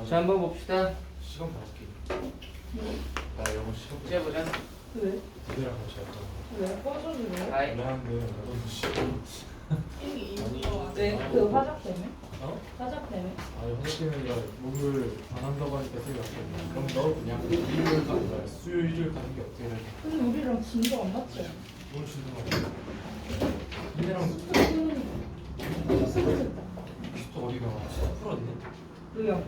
자, 한번 봅시다. 시간 봐볼게. 나 영어 시험 째보자. 왜? 그대랑 같이 할까? 왜? 꺼져주래? 아이. 미안한데 나도 시험. 왜? 그 화작 때문에? 어? 화작 때문에? 아니 선생님이 내가 목요일 안 한다고 하니까 생각 안 그럼 너 그냥 일요일 가는 거야. 수요일 일요일 가는 게 어떻게 돼? 근데 우리랑 진도 안 맞지? 뭘 쉬는 거야? 니네랑 쓰러졌다. 또 어디 나와? 풀었니? 왜요?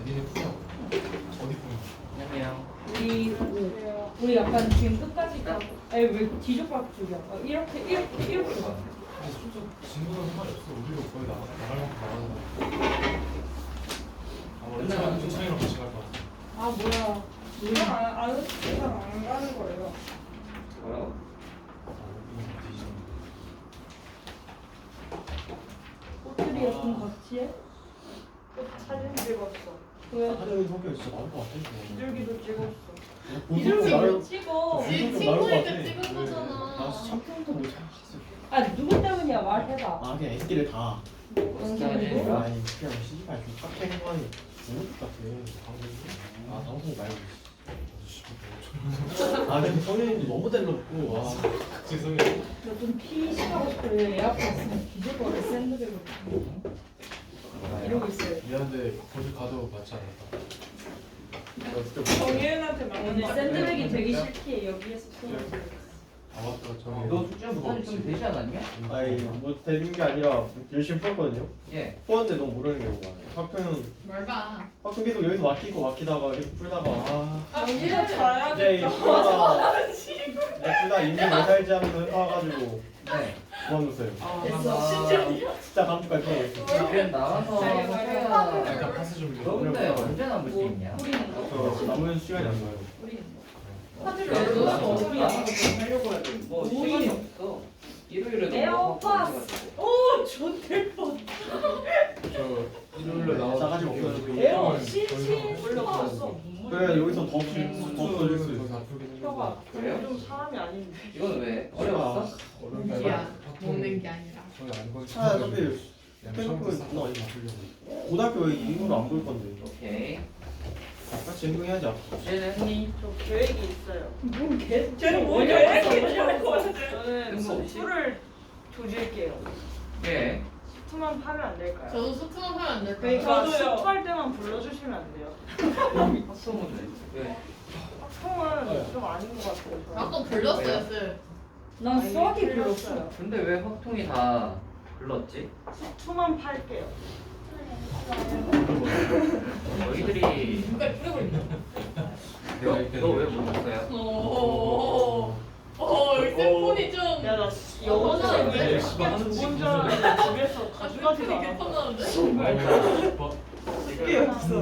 니네 풀냐고. 어디 푸는 안녕하세요. 우리 약간 지금 끝까지 가. 아니 왜 뒤죽박죽이야? 이렇게 가. 아니 솔직히 진도는 상관이 없어. 우리도 거의 나갈 만큼 나가잖아. 원래 창이랑 같이 갈 것 같아. 아 뭐야? 우리랑 안 가는 거예요. 뭐라고? 꽃들이 같은 같이 해? 꽃 사진 찍었어. 왜? 사장님 성격 진짜 나올 것 같아. 비둘기도 찍었어. 이름을 찍어. 친구니까 찍은 거잖아. 나 참편도 못 참았어. 아 누구 때문이야 말해봐. 아 그냥 애기들 다. 스타일이 뭐야? 아니 그냥 씨발 좀 카페 행관이 좋을 것 같아. 아 방송 말고. 아 근데 성현이도 너무 달라붙고 와. 죄송해요. 너좀 피식하고 싶어. 애 앞에 있으면 뒤질 거를 샌드백으로 이러고 있어요. 미안한데 거기 가도 맞지 않을까? 나 진짜 정예은한테 오늘 맞는 샌드백이 되기 싫기에 여기에서 풀어줘. 아 맞다 저기. 너 숙제 무슨 좀 되지 않았냐? 아니 뭐 되는 게 아니라 열심히 풀었거든요. 예. 풀었는데 너무 모르는 경우가 많아요. 학교는 말봐. 학교 계속 여기서 막히다가 계속 풀다가 정예은 자야 이제 풀다가 풀다 인생 왜 살지 하면서 와가지고 네. 그만뒀어요. 아, 진짜 다음 주까지 풀고 있어. 그냥 나와서 네, 맞아요. 약간 파스 좀. 너 근데 언제 남을 수 있냐? 뿌리는 거? 저 남은 시간이 안 나요. 뿌리는 거? 그래도 너도 어떻게 하려고 해도 뭐 시간이 없어. 일요일에도 에어팟. 오 좋대. 저 일요일에 나와서 싸가지 없어요. 에어 신신 올라왔어. 그래 여기서 더 풀 수술을 수 있어. 거기서 아프긴 했는데. 혀가 그래요? 좀 사람이 아닌데. 이건 왜? 어려웠어? 공기야. 먹는 게 아니라. 저희 안 거기. 아 어차피 팬클럽에 존나 많이 바꾸려고. 고등학교 이후로 안 볼 건데. 오케이. 같이 행동해야지 앞으로. 쟤는 저 계획이 있어요. 뭔 개? 쟤는 뭐 뭐냐? 계획이 저는 뭐지? 수를 조질게요. 예. 수만 파면 안 될까요? 저도 수트만 하면 안 될까요? 그러니까 저도요. 수할 때만 불러주시면 안 돼요. 학소문을 왜? 학통은 좀 아닌 것 같아요. 저는. 아까 불렀어요, 쌤. 난 수학이 아니, 불렀어. 불렀어요. 근데 왜 확통이 다 불렀지? 수만 팔게요. 너희들이 누가 뿌리고 있나? 너왜 불렀어요? 여기 쌤 폰이 좀. 야, 나 맞아. 영어 네. 두번 줄 알았는데 집에서 가져가지도 폰이 않았어. 개판나는데? 이게 어딨어?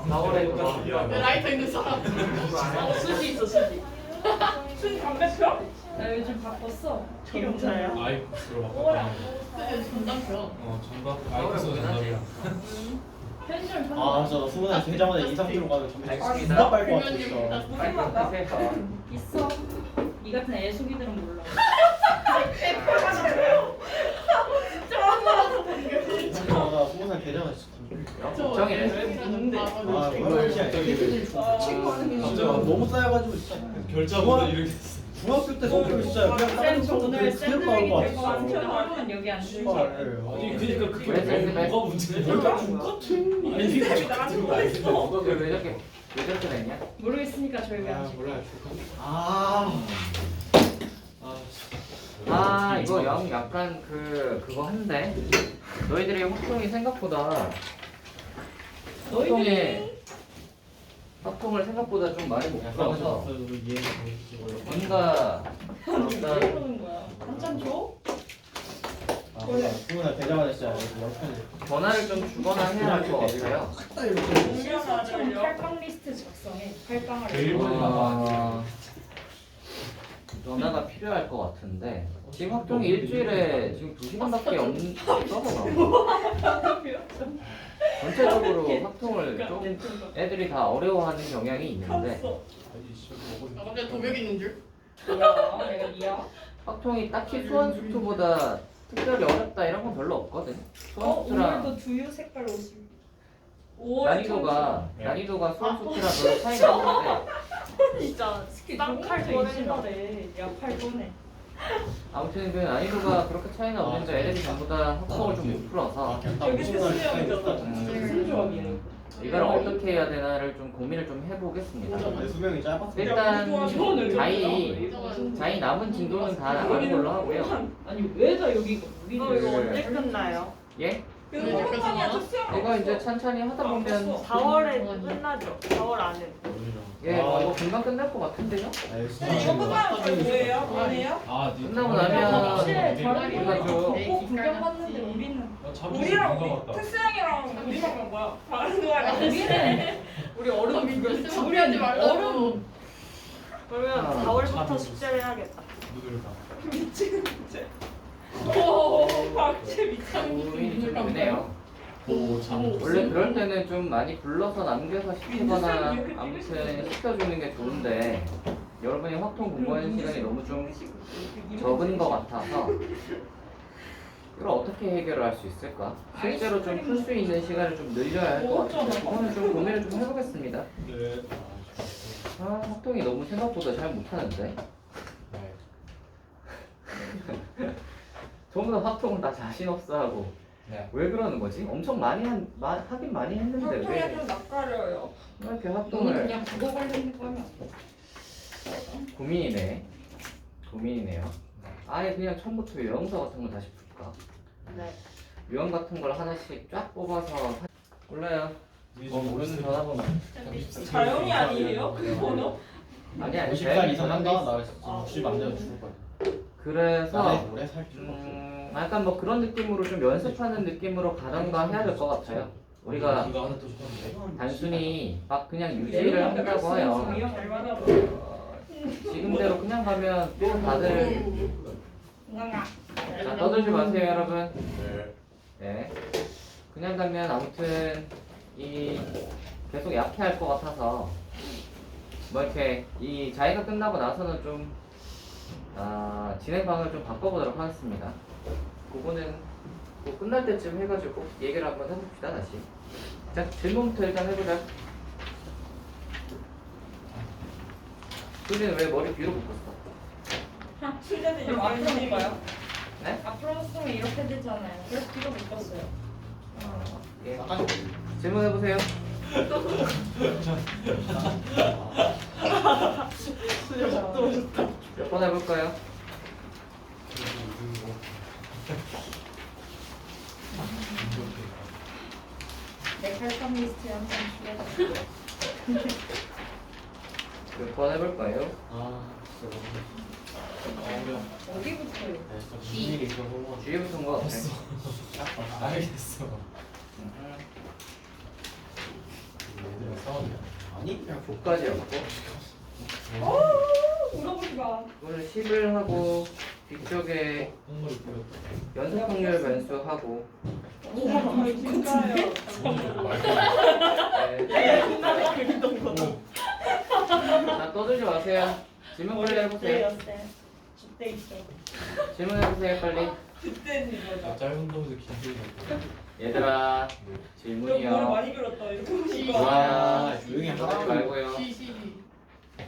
4월에 그거 내 라이터 있는 사람. 수지 있어, 수지. 수지 담배 펴? 나 요즘 바꿨어. 기름차야? 아이코스로 오라. 바꿨다. 쌤 전담표. 전박 아이코스 전박이야. 편의점 편의점. 아 진짜 나 스무 살 되자마자 이 상태로 가면 정말 알겠습니다. 존나 빨것 같아 그러면 진짜. 나 빨리 있어. 이 같은 애숙이들은 몰라. 나 스무 살 되자마자 진짜. 걱정이네. 아 뭐야 진짜 너무 쌓여가지고 진짜. 결자보다 이렇게. 중학교 때 성격이 진짜 그냥 쌤 오늘 그대로 나온 거 샌드백이 될것 같아. 같은데 하루는 여기 안 들지. 아니 그니까 그게 왜 샌드백? 뭐가 문제야? 그러니까 똑같은. 아니 이게 같은 거 아니야? 왜 저렇게 됐냐? 모르겠으니까 저희가 안 찍어. 몰라. 아 이거 약간 그거 한데 너희들이 확통이 생각보다 확통을 생각보다 좀 많이 못 풀어서 뭔가 일단 해보는 거야. 한참 줘? 스무 살 되자마자 진짜 옆에. 전화를 좀 주거나 해야 할 것 같아요. 총 8강 리스트 작성해. 8강을. 제일 많이 아, 전화가 필요할 것 같은데 지금 확통이 일주일에 지금 2시간밖에 없어서 전체적으로 확통을 좀 애들이 다 어려워하는 경향이 있는데 나 갑자기 도벽 있는 줄? 뭐야? 내가 니야? 확통이 딱히 수원수투보다 특별히 어렵다 이런 건 별로 없거든. 수원수투랑 오늘도 두유 색깔 옷을. 난이도가 수학수피랑 별로 차이가 없는데 진짜 스키 딱 칼 칼 보내는데 야팔 보내. 아무튼 그 난이도가 그렇게 차이는 없는데 애들이 전부 다 합성을 좀 못 풀어서 여기 수영이잖아. 무슨 조합이에요? 이걸 어떻게 해야 되나를 좀 고민을 좀 해보겠습니다. 내 수명이 짧았어. 일단 이거는 자이 남은 진도는 다 나가는 걸로 하고요. 아니 왜 다 여기 우리는 어, 이거 네. 언제 끝나요? 예? 이거 호박빵이야 수영. 이거 이제 천천히 하다 보면 4월에 끝나죠. 4월 안에. 예, 뭐 금방 끝날 것 같은데요? 근데 이거 끝나면 저희 뭐예요? 뭐예요? 아, 끝나고 나면 그래가지고 그래가지고 구경 봤는데 우리는 우리랑 특수형이랑 우리랑 뭐야? 다른 거야. 우리는 우리 얼음 비교. 우리하지 말라고. 그러면 4월부터 숙제를 해야겠다. 누들까? 오, 박채 고민이 좀 되네요. 오, 원래 그럴 때는 좀 많이 불러서 남겨서 시키거나 아무튼 시켜주는 게 좋은데 여러분이 확통 공부하는 시간이 너무 좀 적은 것 같아서 이걸 어떻게 해결을 할 수 있을까? 실제로 좀 풀 수 있는 시간을 좀 늘려야 할 것 같은데 그거는 좀 고민을 좀 해보겠습니다. 네. 아, 확통이 너무 생각보다 잘 못하는데 네. 전부 다 확통은 다 자신 없어 하고 네. 왜 그러는 거지? 엄청 하긴 많이 했는데 왜 낯가려요. 이렇게 너는 확통을 그냥 국어 관련 거면 고민이네요. 아예 그냥 처음부터 유형서 같은 거 다시 풀까? 네. 유형 같은 걸 하나씩 쫙 뽑아서 몰라요. 모르는 전화번호. 자연이 아니에요? 그 번호? 아니 50살 이상 한다? 나 아, 60안 돼도 죽을 거야. 그래서 나는 오래 살 필요 없어. 약간 뭐 그런 느낌으로 좀 연습하는 느낌으로 가던가 해야 될 것 같아요. 우리가 이거 하나 또 좋았는데. 단순히 막 그냥 유지를 한다고 해요. 잘 맞아. 지금대로 그냥 가면 또 다들 자 떠들지 마세요 여러분. 네. 네. 그냥 가면 아무튼 이 계속 약해할 것 같아서 뭐 이렇게 이 자기가 끝나고 나서는 좀 진행방을 좀 바꿔보도록 하겠습니다. 그거는 뭐 끝날 때쯤 해가지고 얘기를 한번 해봅시다 다시. 자 질문부터 일단 해보자. 수진은 왜 머리 뒤로 묶었어? 수제는 그럼 앞으로 볼까요? 네? 앞으로 쓰면 이렇게 되잖아요. 그래서 뒤로 묶었어요. 예. 아까 질문해보세요. 몇 번 해볼까요? 내 칼럼 리스트에 한번 줄여줘. 몇 번 해볼까요? 아 진짜 너무 어디부터요? 네, 진짜 무슨 일이 있어서 주위부터인 것 같아. 알겠어. 얘들이랑 싸웠냐? 아니 그냥 5까지였고 물어보지 마. 이거는 10을 하고 뒤쪽에 똥머리 뿌렸다. 연속 확률 변수하고 진짜요. 네. 옛날에 그리던 거. 자 떠들지 마세요. 질문 빨리 해보세요. 그때 있어. 질문해보세요 빨리. 그때는 이거다. 짧은 놈에서 긴 소리 났다. 얘들아 너 머리 질문이요. 많이 길었다. 이거. 와 조용히 하지 하라고. 말고요. G12.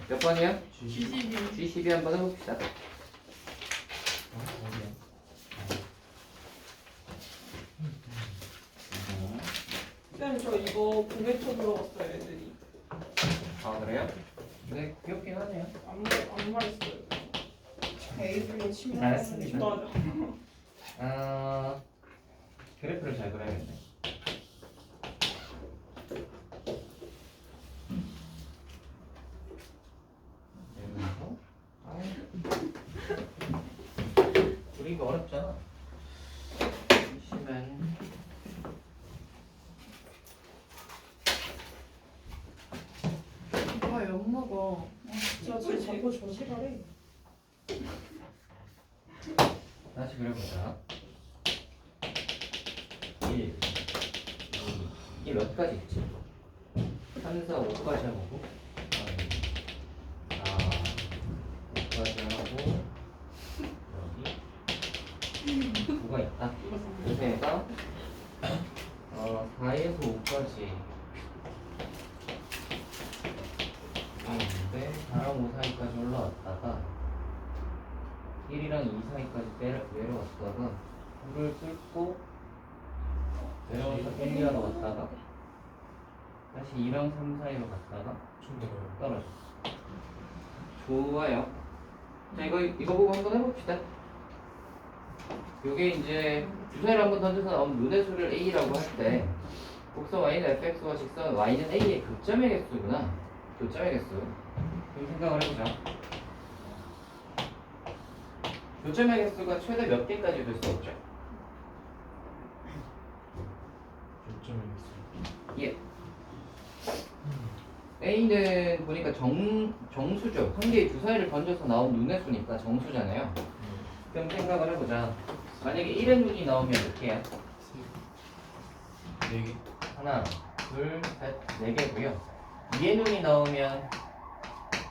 몇 번이요? G12. G12 한번 해봅시다. 쌤, 저 이거 공개초 들어갔어요, 애들이. 아 그래요? 네 귀엽긴 하네요. 안 말했어요. 에이블로 치면 잘했습니다. 맞아. 그래프를 잘 그려야겠네. 그리기 어렵잖아. 보시면 아, 엿 먹어. 저 자꾸 저 싫어해. 다시 그려보자. 1, 2, 몇 가지 있지? 3, 4, 5까지 해보고 4, 5까지 하고 여기 9가 있다. 그래서 4에서 5까지 4랑 5 사이까지 올라왔다가 1이랑 2 사이까지 내려왔다가 불을 끓고 내려와서 1, 2하러 갔다가 다시 2랑 3 사이로 갔다가 좀 내려요. 떨어져. 좋아요. 자, 이거 보고 한번 해봅시다. 요게 이제 주사위를 한번 던져서 나온 누대수를 A라고 할 때 곡선 Y는 fx와 직선 Y는 A의 교점의 개수구나. 교점의 개수. 그럼 생각을 해보자. 교점의 개수가 최대 몇 개까지 될 수 없죠? 교점이 있어요. 예. A는 보니까 정수죠. 한 개의 주사위를 던져서 나온 눈의 수니까 정수잖아요. 그럼 생각을 해보자. 만약에 1의 눈이 나오면 몇 개야? 4개. 하나, 둘, 셋, 4개고요. 2의 눈이 나오면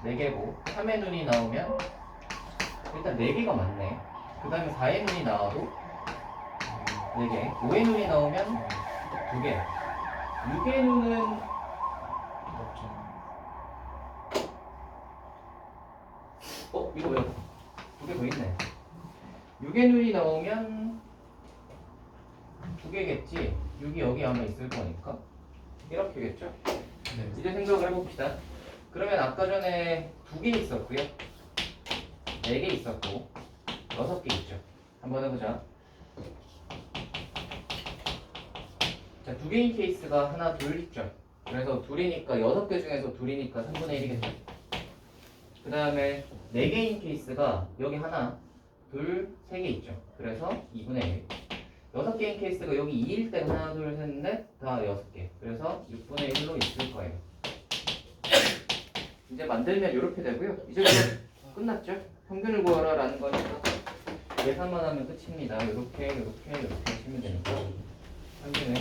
4개고 3의 눈이 나오면 일단 4개가 맞네. 그 다음에 4의 눈이 나와도 4개, 5의 눈이 나오면 2개, 6의 눈은 없잖아. 이거 왜 2개 더 있네. 6의 눈이 나오면 2개겠지. 6이 여기 아마 있을 거니까 이렇게겠죠. 네. 이제 생각을 해봅시다. 그러면 아까 전에 2개 있었고요, 4개 있었고 6개 있죠. 한번 해보자. 자, 2개인 케이스가 하나, 둘 있죠. 그래서 둘이니까 6개 중에서 둘이니까 3분의 1이겠죠. 그 다음에 4개인 케이스가 여기 하나, 둘, 3개 있죠. 그래서 2분의 1. 6개인 케이스가 여기 2일 때 하나, 둘, 셋, 넷, 다 6개. 그래서 6분의 1로 있을 거예요. 이제 만들면 이렇게 되고요. 이제 끝났죠? 평균을 구하라 라는 거니까 계산만 하면 끝입니다. 이렇게 하시면 되니까 평균을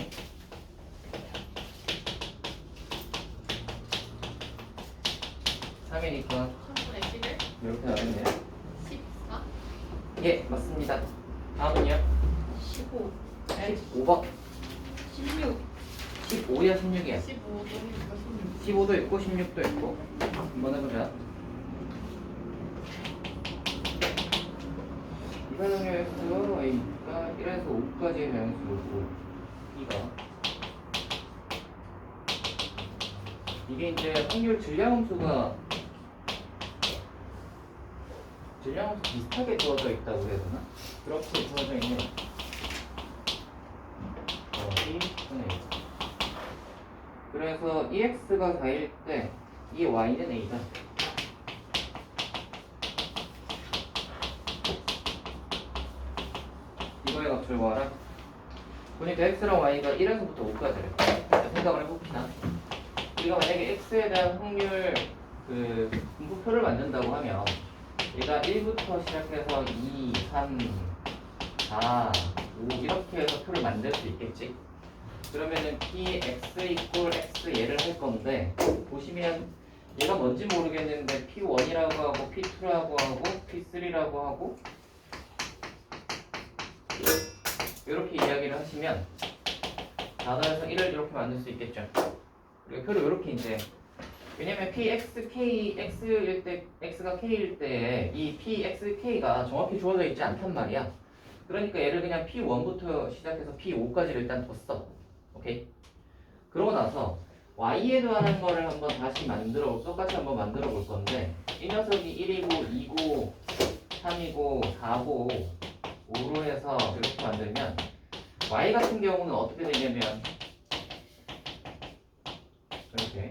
3이니까 3분의 11? 이렇게 나왔네요. 14? 예, 맞습니다. 다음은요? 15 15번. 16 15야 16이야. 15도 있고 16 15도 있고 16도 있고. 한번 해보자. 이반응의 횟수가 A니까 1에서 5까지의 배양수고 B가 이게 이제 확률 질량함수가 질량함수 비슷하게 주어져 있다고 해야 되나? 그렇게 주어져 있네요. B분의 1. 그래서 EX가 4일 때 이 Y는 A다. 이거의 값을 구하라. 보니까 X랑 Y가 1에서부터 5까지래. 생각을 해봅시다. 우리가 만약에 X에 대한 확률 분포표를 만든다고 하면 얘가 1부터 시작해서 2, 3, 4, 5 이렇게 해서 표를 만들 수 있겠지. 그러면은 Px 이꼴 X 얘를 할 건데 보시면 얘가 뭔지 모르겠는데 P1이라고 하고 P2라고 하고 P3라고 하고 이렇게 이야기를 하시면 단어에서 1을 이렇게 만들 수 있겠죠. 그리고 표를 이렇게 이제 왜냐면 PXK X일 때 X가 K일 때에 이 PXK가 정확히 주어져 있지 않단 말이야. 그러니까 얘를 그냥 P1부터 시작해서 P5까지를 일단 뒀어. 오케이. 그러고 나서 Y에 대한 거를 한번 다시 똑같이 한번 만들어 볼 건데 이 녀석이 1이고 2고 3이고 4고 5로 해서 이렇게 만들면 Y 같은 경우는 어떻게 되냐면 이렇게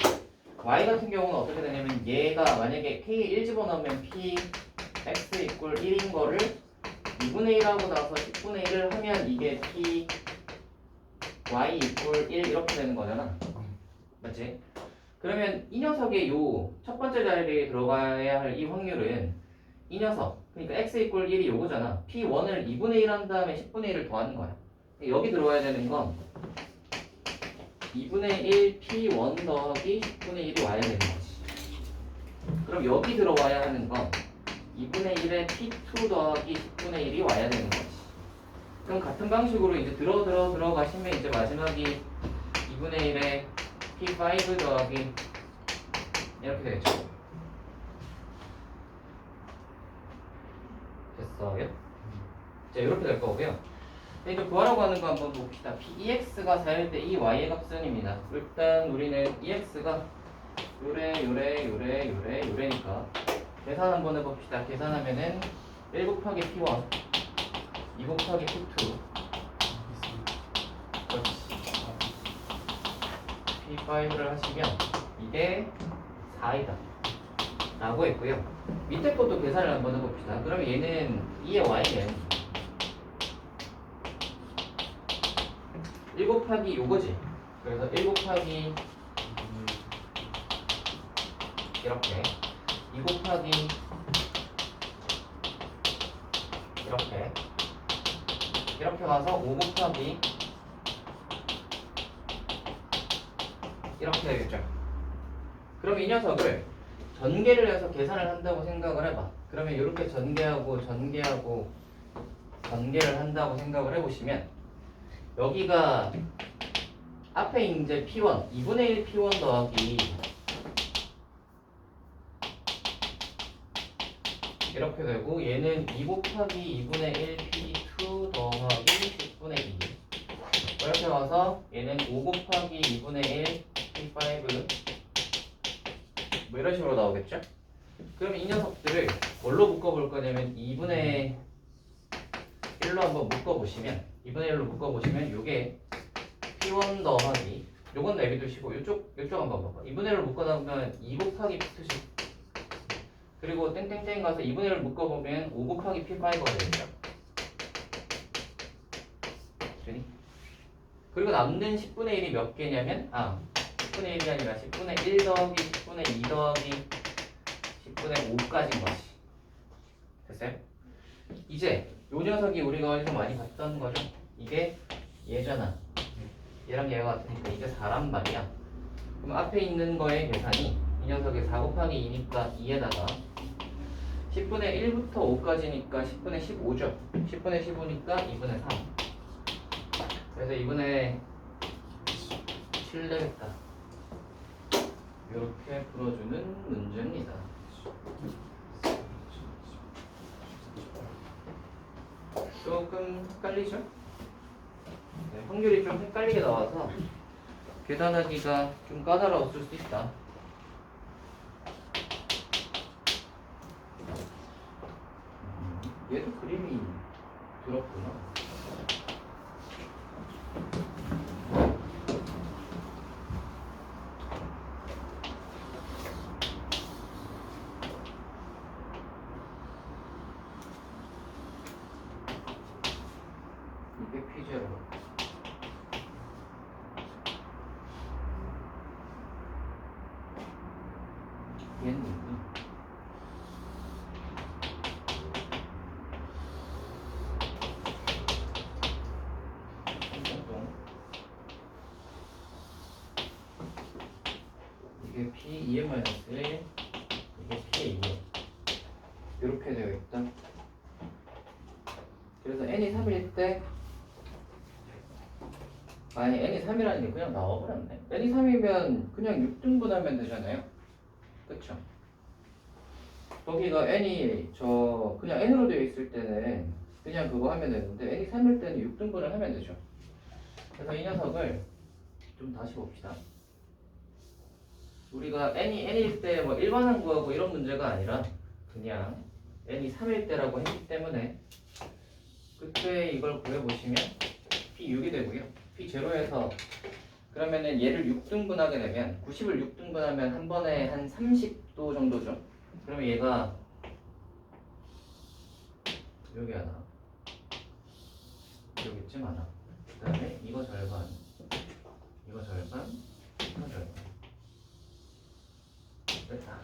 Y 같은 경우는 어떻게 되냐면 얘가 만약에 K에 1 집어넣으면 Px 이꼴 1인 거를 2분의 1하고 나서 10분의 1을 하면 이게 P Y 이꼴 1 이렇게 되는 거잖아. 맞지? 그러면 이 녀석의 요 첫 번째 자리에 들어가야 할 이 확률은 이 녀석 그러니까 x 이꼴 1이 요거잖아. P1을 2분의 1 한 다음에 10분의 1을 더하는 거야. 여기 들어와야 되는 건 2분의 1 P1 더하기 10분의 1이 와야 되는 거지. 그럼 여기 들어와야 하는 건 2분의 1에 P2 더하기 10분의 1이 와야 되는 거지. 그럼 같은 방식으로 이제 들어가시면 이제 마지막이 2분의 1에 P5 더하기 이렇게 되겠죠. 됐어요? 자, 이렇게 될 거고요. 이제 구하라고 하는 거 한번 봅시다. EX가 4일 때 이 Y의 값은입니다. 일단 우리는 EX가 요래니까 계산 한번 해봅시다. 계산하면은 1 곱하기 P1 2 곱하기 P2 P5를 하시면 이게 4이다 라고 했고요. 밑에 것도 계산을 한번 해봅시다. 그러면 얘는 2의 Y는 1 곱하기 요거지. 그래서 1 곱하기 이렇게 2 곱하기 이렇게 가서 5 곱하기 이렇게 되겠죠. 그럼 이 녀석을 전개를 해서 계산을 한다고 생각을 해봐. 그러면 이렇게 전개를 한다고 생각을 해보시면 여기가 앞에 이제 P1 2분의 1 P1 더하기 이렇게 되고 얘는 2 곱하기 2분의 1 P2 더하기 10분의 2 이렇게 와서 얘는 5 곱하기 2분의 1 P5 뭐 이런 식으로 나오겠죠? 그럼 이 녀석들을 뭘로 묶어볼 거냐면 2분의 1로 한번 묶어보시면 2분의 1로 묶어보시면 요게 P1 더하기 요건 내비두시고 요쪽 한번 봐봐. 2분의 1로 묶어놓으면 2 곱하기 P2씩 그리고 땡땡땡 가서 2분의 1을 묶어보면 5 곱하기 P5가 되겠죠. 되니? 그리고 남는 10분의 1이 몇 개냐면 10분의 1이 아니라 10분의 1 더하기 10분의 2 더하기 10분의 5까지인 것이 됐어요? 이제 요 녀석이 우리가 어디서 많이 봤던 거죠? 이게 얘잖아. 얘랑 얘가 같으니까 이게 4란 말이야. 그럼 앞에 있는 거의 계산이 이 녀석이 4 곱하기 2니까 2에다가 10분의 1부터 5까지니까 10분의 15죠. 10분의 15니까 2분의 3. 그래서 2분의 7 되겠다. 이렇게 풀어주는 문제입니다. 조금 헷갈리죠? 네, 확률이 좀 헷갈리게 나와서 계산하기가 좀 까다로웠을 수 있다. 얘도 그림이 들었구나. 이게 P0 얘는 이게 P2의-1 이게 P2 이렇게 되어 있다. 그래서 n이 3일 때 아니 n이 3이라는 게 그냥 나와버렸네. n이 3이면 그냥 6등분하면 되잖아요. 그쵸? 거기가 n이 그냥 n으로 되어 있을 때는 그냥 그거 하면 되는데 n이 3일 때는 6등분을 하면 되죠. 그래서 이 녀석을 좀 다시 봅시다. 우리가 n이 n일 때 뭐 일반항 구하고 이런 문제가 아니라 그냥 n이 3일 때라고 했기 때문에 그때 이걸 구해보시면 P6이 되고요. P0에서 그러면은 얘를 6등분하게 되면 90을 6등분하면 한 번에 한 30도 정도죠. 그러면 얘가 여기 하나 여기쯤 하나 그 다음에 이거 절반 이거 절반 이거 절반 됐다.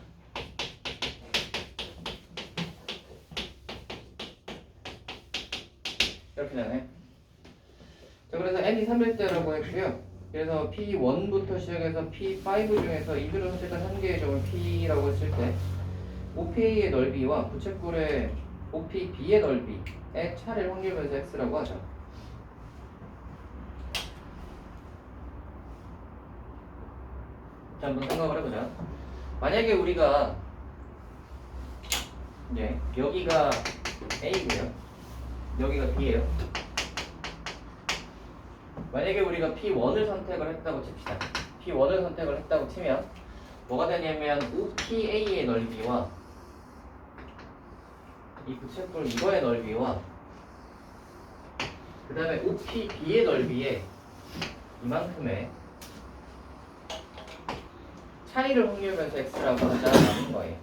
이렇게 되네. 자, 그래서 n이 3일 때라고 했고요. 그래서 P1부터 시작해서 P5 중에서 이들을 선택한 한 개의 점을 P라고 했을 때 OPA의 넓이와 부채꼴의 OPB의 넓이의 차를 확률분수 X라고 하죠. 자, 한번 생각을 해보자. 만약에 우리가 여기가 A고요. 여기가 B예요. 만약에 우리가 P1을 선택을 했다고 칩시다. P1을 선택을 했다고 치면 뭐가 되냐면 OPA의 넓이와 이 부채꼴 이거의 넓이와 그 다음에 OPB의 넓이에 이만큼의 차이를 확률 변수 x라고 하자라는 거예요.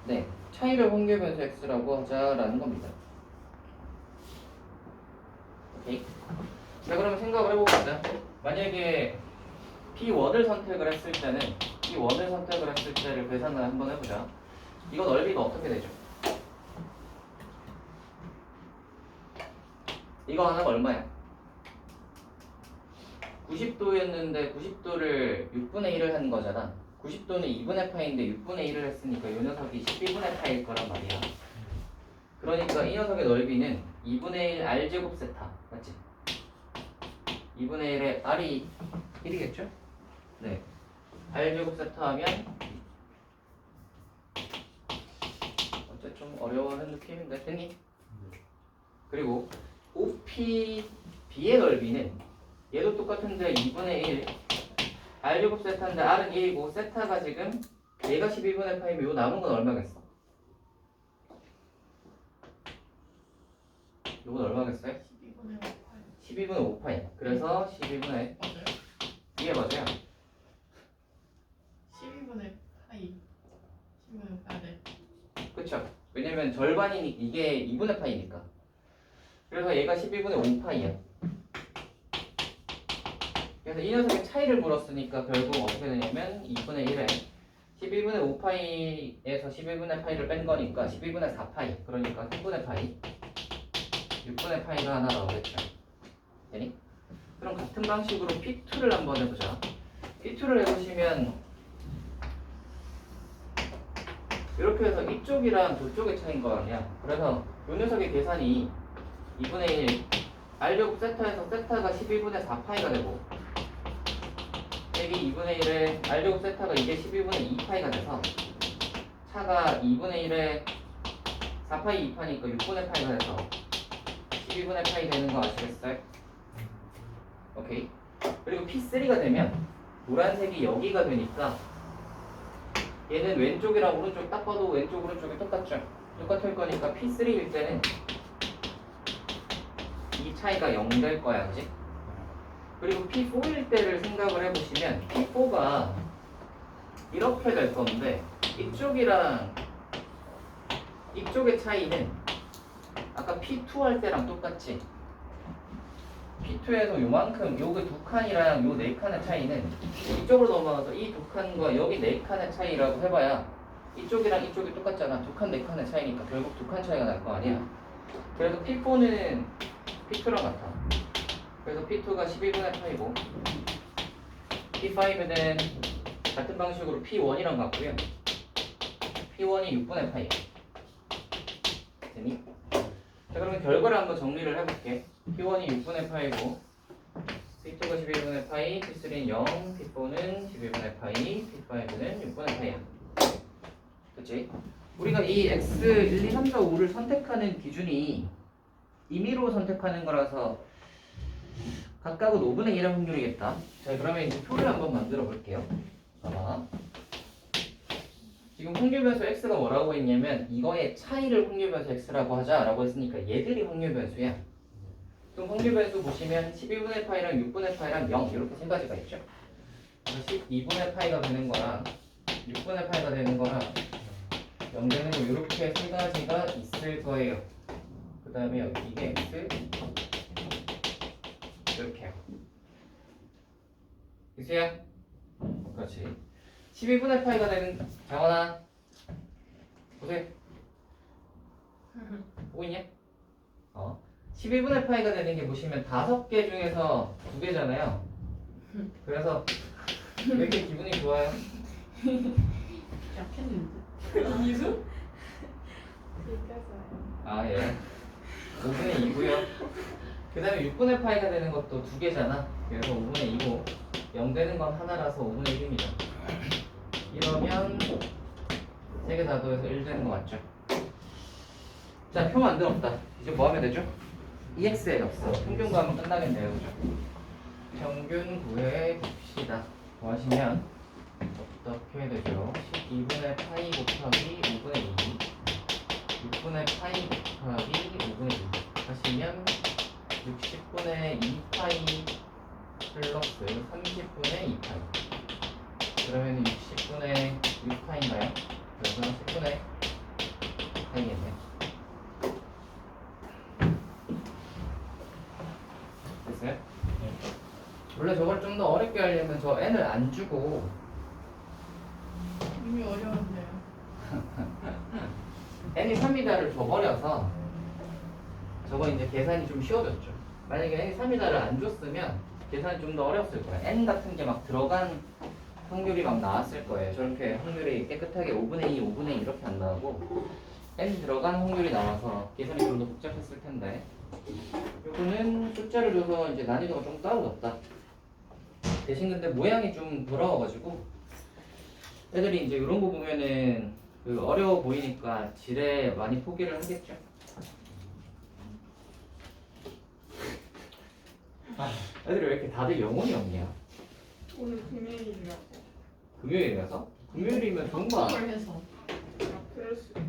네, 차이를 확률 변수 x라고 하자라는 겁니다. 오케이. 자, 그러면 생각을 해봅시다. 만약에 P1을 선택을 했을 때는 P1을 선택을 했을 때를 계산을 한번 해보자. 이거 넓이가 어떻게 되죠? 이거 하나가 얼마야? 90도였는데 90도를 6분의 1을 한 거잖아. 90도는 2분의 파인데 6분의 1을 했으니까 이 녀석이 12분의 파일 거란 말이야. 그러니까 이 녀석의 넓이는 2분의 1 r제곱 세타 맞지? 2분의 1의 r이 1이겠죠? 네. r제곱 세타 하면 어째 좀 어려워하는 느낌인데 됐니? 그리고 OPB의 넓이는 얘도 똑같은데 2분의 1 r제곱 세타인데 r은 1이고 세타가 지금 얘가 12분의 파이면 요 남은 건 얼마겠어? 요건 얼마겠어요? 12분의 5파이. 12분의 5파이. 그래서 12분의 이게 맞아요. 12분의 파이. 12분의 파이. 네. 그쵸? 왜냐면 절반이니 이게 2분의 파이니까. 그래서 얘가 12분의 5파이야. 그래서 이 녀석의 차이를 물었으니까 결국 어떻게 되냐면 2분의 1에 12분의 5파이에서 12분의 파이를 뺀 거니까 12분의 4파이. 그러니까 3분의 파이. 6분의 파이가 하나 나오겠죠. 되니? 그럼 같은 방식으로 P2를 한번 해보자. P2를 해보시면 이렇게 해서 이쪽이랑 저쪽의 차이인 거 아니야. 그래서 이 녀석의 계산이 2분의 1 r제곱 세타에서 세타가 12분의 4파이가 되고 여기 2분의 1에 r제곱 세타가 이게 12분의 2파이가 돼서 차가 2분의 1에 4파이 2파니까 6분의 파이가 돼서 12분의 파이 되는 거 아시겠어요? 오케이. 그리고 P3가 되면 노란색이 여기가 되니까 얘는 왼쪽이랑 오른쪽 딱 봐도 왼쪽 오른쪽이 똑같죠? 똑같을 거니까 P3일 때는 이 차이가 0 될 거야, 그지? 그리고 P4일 때를 생각을 해보시면 P4가 이렇게 될 건데 이쪽이랑 이쪽의 차이는 아까 P2 할 때랑 똑같지? P2에서 요만큼 요게 두 칸이랑 요 네 칸의 차이는 이쪽으로 넘어가서 이 두 칸과 여기 네 칸의 차이라고 해봐야 이쪽이랑 이쪽이 똑같잖아. 두 칸, 네 칸의 차이니까 결국 두 칸 차이가 날 거 아니야. 그래서 P4는 P2랑 같아. 그래서 P2가 12분의 파이고 P5는 같은 방식으로 P1이랑 같고요. P1이 6분의 파이. 되니? 자, 그러면 결과를 한번 정리를 해볼게. P1이 6분의 파이고 P2가 11분의 파이, P3는 0, P4는 11분의 파이, P5는 6분의 파이야. 그치? 우리가 이 X 1, 2, 3, 4, 5를 선택하는 기준이 임의로 선택하는 거라서 각각은 5분의 1의 확률이겠다. 자, 그러면 이제 표를 한번 만들어 볼게요. 봐봐. 지금 확률 변수 x가 뭐라고 했냐면 이거의 차이를 확률 변수 x라고 하자라고 했으니까 얘들이 확률 변수야. 그럼 확률 변수 보시면 12분의 파이랑 6분의 파이랑 0 이렇게 세 가지가 있죠. 12분의 파이가 되는 거랑 6분의 파이가 되는 거랑 0 되는 거 이렇게 세 가지가 있을 거예요. 그 다음에 여기 이게 x 이렇게요. 이수야? 그렇지. 12분의 파이가 되는 장원아 보세요. 보고 있냐? 12분의 파이가 되는 게 보시면 5개 중에서 2개잖아요. 그래서 왜 이렇게 기분이 좋아요? 약했는데. 이수? 아 예. 5분의 2고요. 그 다음에 6분의 파이가 되는 것도 2개잖아. 그래서 5분의 2고 0 되는 건 하나라서 5분의 1입니다. 이러면 세 개 다 더해서 1 되는 거 맞죠? 자, 표 만들었다. 이제 뭐 하면 되죠? EX의 값. 평균 구하면 끝나겠네요. 그죠? 평균 구해 봅시다. 뭐 하시면 어떻게 되죠? 12분의 파이 곱하기 5분의 2 6분의 파이 곱하기 5분의 2 하시면 60분의 2파이 플러스 30분의 2파이 그러면 60분의 6파인가요? 그래서 10분의 파이겠네. 됐어요? 원래 저걸 좀 더 어렵게 하려면 저 n을 안 주고 이미 어려운데요. n이 3이다를 줘버려서 저거 이제 계산이 좀 쉬워졌죠. 만약에 n이 3이다를 안 줬으면 계산이 좀 더 어려웠을 거예요. n 같은 게 막 들어간 확률이 막 나왔을 거예요. 저렇게 확률이 깨끗하게 5분의 2, 5분의 2 이렇게 안 나오고 n 들어간 확률이 나와서 계산이 좀 더 복잡했을 텐데 요거는 숫자를 줘서 이제 난이도가 좀 떨어졌다. 대신 근데 모양이 좀 돌아와가지고 애들이 이제 이런 거 보면은 그 어려워 보이니까 지레 많이 포기를 하겠죠. 애들이 왜 이렇게 다들 영혼이 없냐? 오늘 금요일이라고. 금요일이라서? 금요일이면 좋은 거 아니야? 걸 해서. 아, 그럴 수 있어.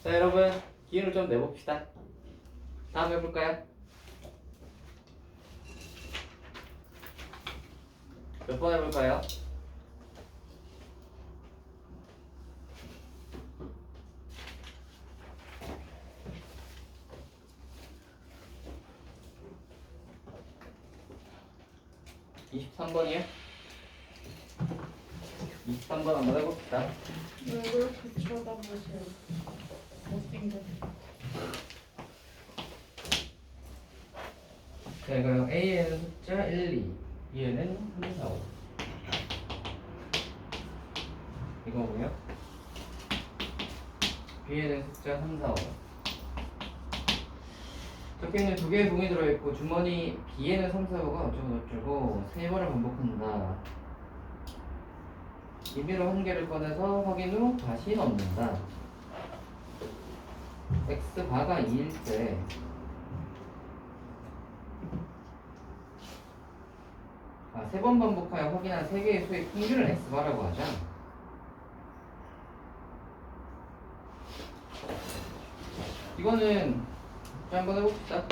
자 여러분 기운을 좀 내봅시다. 다음 해볼까요? 몇 번 해볼까요? (23번이요) 23번 한번 해봅시다. 왜 그렇게 쳐다보세요? 못생겨. 자 그럼 A에는 숫자 1, 2 B에는 3, 4, 5 이거고요. B에는 숫자 3, 4, 5 적혀있는 두 개의 봉이 들어있고 주머니 B에는 3, 4, 5가 어쩌고 세 번을 반복한다. 임의로 한 개를 꺼내서 확인 후 다시 넣는다. X 바가 2일 때 세 번 반복하여 확인한 세 개의 수의 평균을 X바라고 하자. 이거는 자, 한번 해봅시다.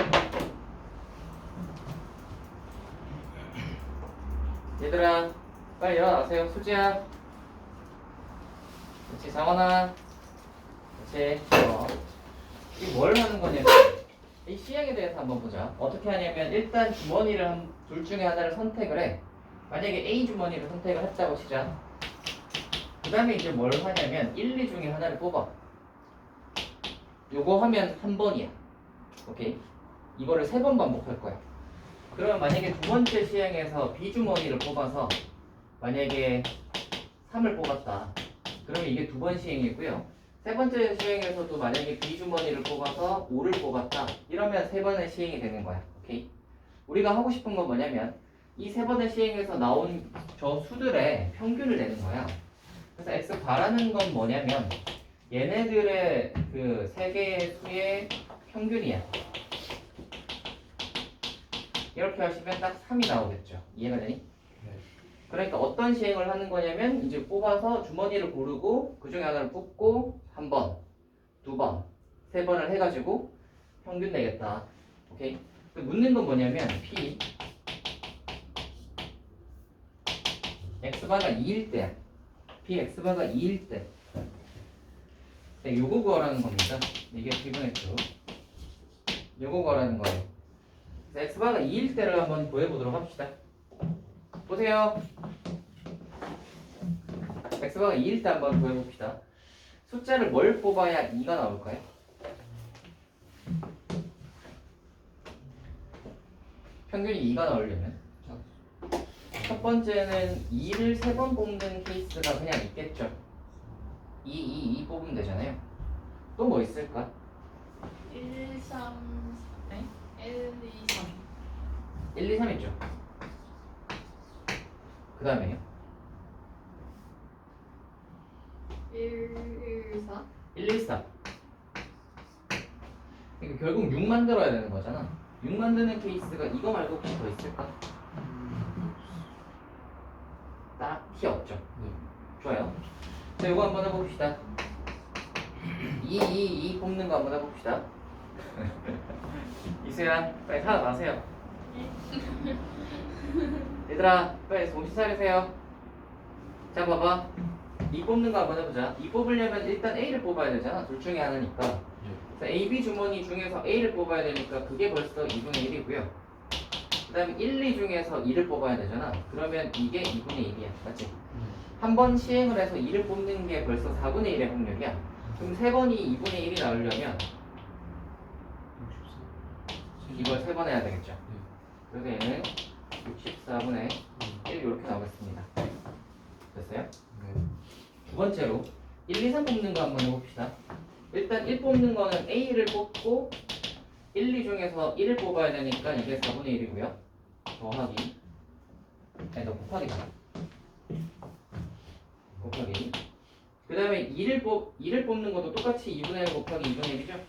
얘들아 빨리 일어나세요. 수지야 그렇지. 장원아 그렇지. 이게 뭘 하는 거냐면 이 시행에 대해서 한번 보자. 어떻게 하냐면 일단 주머니를 둘 중에 하나를 선택을 해. 만약에 A 주머니를 선택을 했다고 치자. 그 다음에 이제 뭘 하냐면 1, 2 중에 하나를 뽑아. 요거 하면 한 번이야. 오케이? 이거를 3번 반복할 거야. 그러면 만약에 두 번째 시행에서 B 주머니를 뽑아서 만약에 3을 뽑았다. 그러면 이게 두 번 시행이고요. 세 번째 시행에서도 만약에 B 주머니를 뽑아서 5를 뽑았다. 이러면 세 번의 시행이 되는 거야. 오케이? 우리가 하고 싶은 건 뭐냐면 이 세 번의 시행에서 나온 저 수들의 평균을 내는 거야. 그래서 X 바라는 건 뭐냐면 얘네들의 그 세 개의 수의 평균이야. 이렇게 하시면 딱 3이 나오겠죠. 이해가 되니? 네. 그러니까 어떤 시행을 하는 거냐면 이제 뽑아서 주머니를 고르고 그 중에 하나를 뽑고 한 번, 두 번, 세 번을 해가지고 평균 내겠다. 오케이? 묻는 건 뭐냐면 P X바가 2일 때야. P X바가 2일 때. 네, 요거 구하라는 겁니다. 이게 피곤했죠. 요거 구하라는 거예요. 그래서 X바가 2일 때를 한번 구해보도록 합시다. 보세요. X바가 2일 때 한번 구해봅시다. 숫자를 뭘 뽑아야 2가 나올까요? 평균이 2가 나오려면 첫 번째는 2를 3번 뽑는 케이스가 그냥 있겠죠. 2 뽑으면 되잖아요. 또 뭐 있을까? 1, 3, 네? 1, 2, 3. 1, 2, 3 있죠. 그 다음에요. 114. 114. 그러니까 결국 6 만들어야 되는 거잖아. 6 만드는 케이스가 이거 말고 혹시 더 있을까? 딱히 없죠. 네. 좋아요. 자, 이거 한번 해봅시다. 2 뽑는 거 한번 해봅시다. 이수야, 빨리 살아나세요. 얘들아, 빨리 정신 차리세요. 자, 봐봐. 2 뽑는 거 한번 해보자. 2 뽑으려면 일단 A를 뽑아야 되잖아. 둘 중에 하나니까. 그래서 A, B 주머니 중에서 A를 뽑아야 되니까 그게 벌써 2분의 1이고요. 그 다음에 1, 2 중에서 2를 뽑아야 되잖아. 그러면 이게 2분의 1이야. 맞지? 한 번 시행을 해서 2를 뽑는 게 벌써 4분의 1의 확률이야. 그럼 3번이 2분의 1이 나오려면 이걸 3번 해야 되겠죠. 그래서 얘는 64분의 1 이렇게 나오겠습니다. 됐어요? 네. 두 번째로 1, 2, 3 뽑는 거 한번 해봅시다. 일단 1 뽑는 거는 A를 뽑고 1, 2 중에서 1을 뽑아야 되니까 이게 4분의 1이고요. 더하기 아니 너 곱하기다. 곱하기 그 다음에 2를 뽑는 것도 똑같이 2분의 1 곱하기 2분의 1이죠?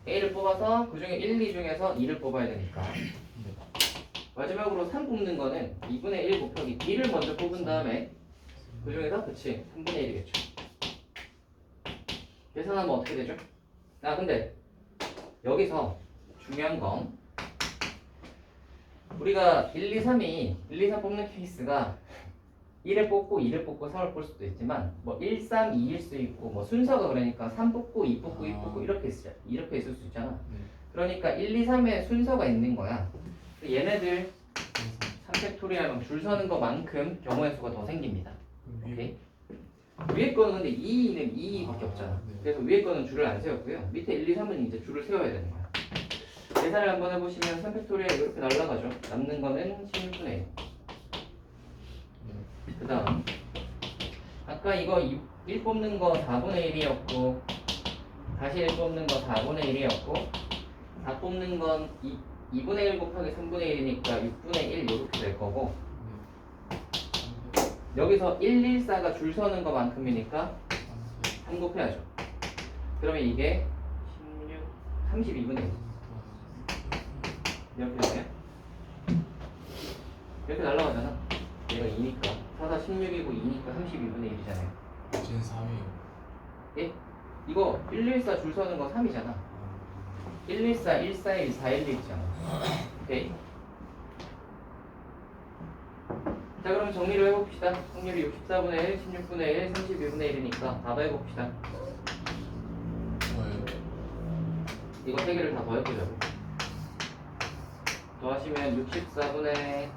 A를 뽑아서 그 중에 1, 2 중에서 2를 뽑아야 되니까 마지막으로 3 뽑는 거는 2분의 1 곱하기 B를 먼저 뽑은 다음에 그 중에서 그치 3분의 1이겠죠. 계산하면 어떻게 되죠? 아 근데 여기서 중요한 건 우리가 1, 2, 3이 1, 2, 3 뽑는 케이스가 1을 뽑고 2를 뽑고 3을 뽑을 수도 있지만 뭐 1, 3, 2일 수 있고 뭐 순서가 그러니까 3 뽑고 2 뽑고 2 뽑고 이렇게 있을 수 있잖아. 그러니까 1, 2, 3의 순서가 있는 거야. 얘네들 3팩토리얼 줄 서는 것만큼 경우의 수가 더 생깁니다. 오케이? 위에 거는 근데 2는 2밖에 없잖아. 그래서 위에 거는 줄을 안 세웠고요. 밑에 1, 2, 3은 이제 줄을 세워야 되는 거야. 계산을 한번 해보시면 3팩토리얼 이렇게 날라가죠. 남는 거는 16분의 1. 그 다음 아까 이거 1 뽑는 거 4분의 1이었고 다시 1 뽑는 거 4분의 1이었고 4 뽑는 건 2분의 1 곱하기 3분의 1이니까 6분의 1 이렇게 될 거고 여기서 1, 1, 4가 줄 서는 것만큼이니까 3 곱해야죠. 그러면 이게 32분의 1 이렇게 되네요. 이렇게 날라가잖아. 얘가 2니까 4, 4, 16이고 2니까 32분의 1이잖아요. 쟤는 3이에요. 예? 이거 1, 1, 4 줄 서는 거 3이잖아. 1, 1, 4, 1, 4, 1, 4, 1, 1 있잖아. 오케이? 자 그럼 정리를 해봅시다. 확률이 64분의 1, 16분의 1, 32분의 1이니까 다 더해봅시다. 이거 3개를 다 더해보자고. 더하시면 64분의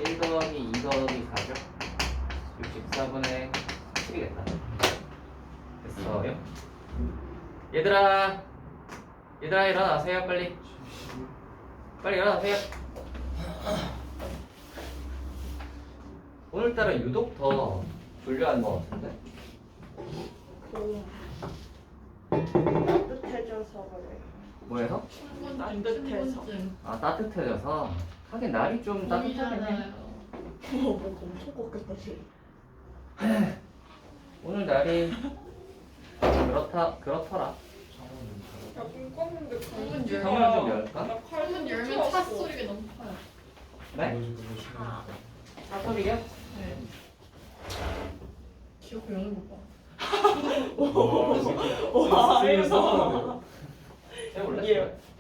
1 더하기 2 더하기 4죠? 64분의 7이겠다. 됐어요? 얘들아 일어나세요. 빨리 일어나세요. 오늘따라 유독 더 졸려하는 것 같은데? 따뜻해져서 그래. 뭐해서? 따뜻해서. 아 따뜻해져서 하긴 날이 좀 따뜻하긴 해. 봄이잖아요. 뭐 엄청 걷겠다 지금. 오늘 날이 그렇더라. 야 꿈꿨는데 창문 창문을 좀 열까? 나 창문 열면 차 소리가 너무 커요. 네? 사소리요? 네. 기억 여는 거 봐. 해볼래? 이게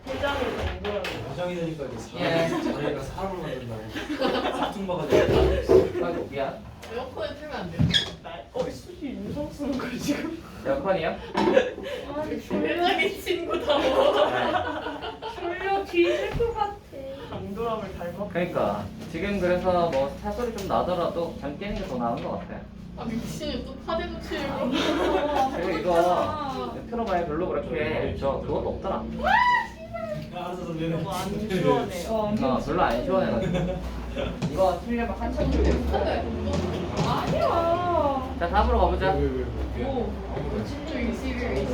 회장을 만들어. 회장이 되니까 이제 예. 자기가 사람을 만든다고 사퉁바가 되고 아이고 미안. 에어컨을 틀면 안 돼요. 수지 인성 쓰는 거 지금. 에어컨이요? 아니 세상에 친구다. 졸려 뒤질 것 같아. 강도람을 닮았. 그러니까 지금 그래서 뭐 사소리 좀 나더라도 잠 깨는 게 더 나은 것 같아. 아 미친 또 파대도 치고. 그리고 이거 틀어봐야 별로 그렇게 그것도 없더라. 알아서 선배는 너무 안 시원해. 별로 안 시원해가지고 이거 틀려면 한참 줄겠어 아니야. 자 다음으로 가보자. 오. 진짜 21.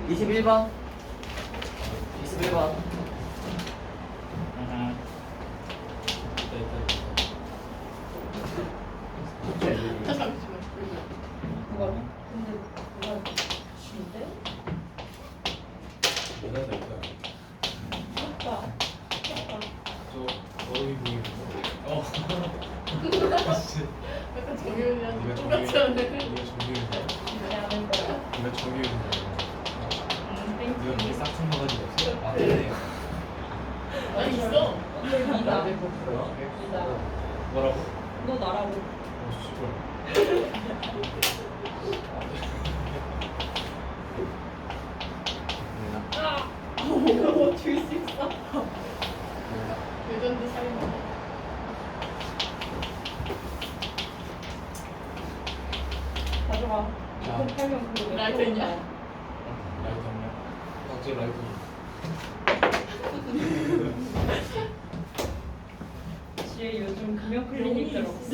21번 21번 잠시만. 근데 거의 보이는 거. 약간 정윤이랑 네가 똑같이 정규. 하네. 네가 정규인가? 왜 하는 거야? 네가 정규인가? 네가 땡큐. 이게 싹튼 가지고 없어? 아 그래. 아 있어. 이다. 뭐라고? 너 나라고. 씨발. 줄수 있어. 레전드 살인마. 가져가. 자. 이거 팔면 그거 왜 라이터 있냐? 라이트 없냐? 각질 라이트. 지혜 요즘 금연 클리닉 들어갔어.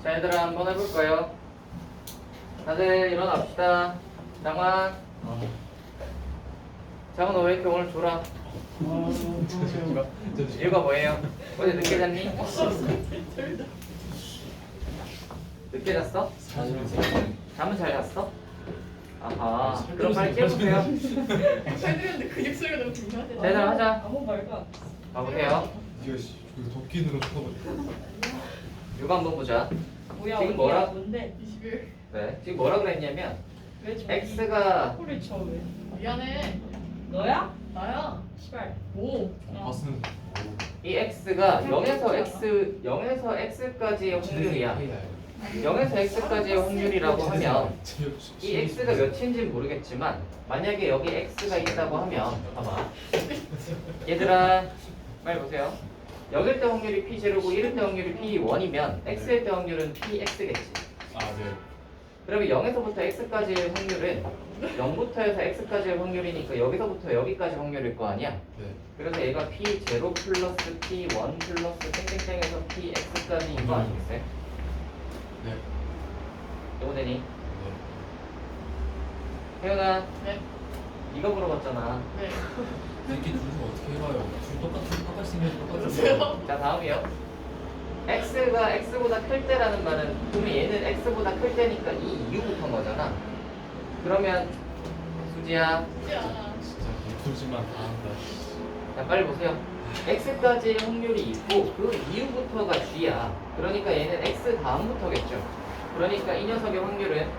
자 얘들아 한번 해볼 거예요. 다들 일어납시다. 장환. 장환 너 왜 이렇게 오늘 졸아? 잠시만. 이유가 뭐예요? 어제 늦게 잤니? 늦게 잤어? 사실은 생각해. 잠은 잘 잤어? 아하. 그럼 빨리 깨보세요. 팔들였는데 근육 소리가 너무 중요하대. 자 얘들아 하자. 아무 말도 안 해. 가보세요. 네가 씨 저기 도끼으로 쳐다보자. 이거 한번 보자. 뭐야 지금 어디야 뭐라? 뭔데? 21. 네. 지금 뭐라 그랬냐면 왜 저기 x가 소리 쳐 왜? 미안해. 너야? 나야. 시발. 오. 바스는 이 x가 0에서 x까지의 확률이야. 0에서 x까지의 확률이라고 하면 이 x가 몇인지는 모르겠지만 만약에 여기 x가 있다고 하면 봐봐 얘들아 말 보세요. 0일 때 확률이 p0고 1일 때 확률이 p1이면 x일 때 확률은 px겠지. 아 네. 그러면 0에서부터 x까지의 확률은 0부터 해서 x까지의 확률이니까 여기서부터 여기까지 확률일 거 아니야. 네. 그래서 얘가 p0 플러스 p1 플러스 땡땡땡에서 px까지인 거 아시겠어요? 네. 이거 되니? 네. 혜연아 네. 이거 물어봤잖아. 네. 이렇게 둘이 어떻게 해봐요? 둘 똑같이 생겨서 그러세요? 똑같은 자 다음이요. x가 x보다 클 때라는 말은 그러면 얘는 x보다 클 때니까 이 이유부터인 거잖아. 그러면 수지야 야. 진짜 개풀지만 다 한다. 자 빨리 보세요. x까지의 확률이 있고 그 이유부터가 g야. 그러니까 얘는 x 다음부터겠죠. 그러니까 이 녀석의 확률은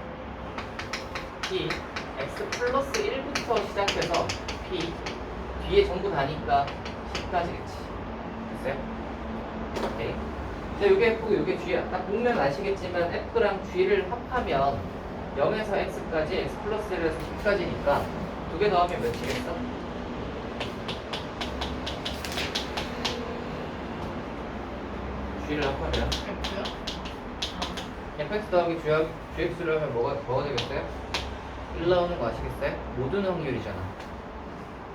p x 플러스 1부터 시작해서 p 뒤에 전부 다니까 10까지겠지. 됐어요? 오케이. 자, 요게 F고 요게 G야. 딱 보면 아시겠지만 F랑 G를 합하면 0에서 X까지, X 플러스 1에서 10까지니까 두 개 더하면 몇이겠어? G를 합하면 F야? fx 더하기 gx를 하면 뭐가 되겠어요? 1 나오는 거 아시겠어요? 모든 확률이잖아.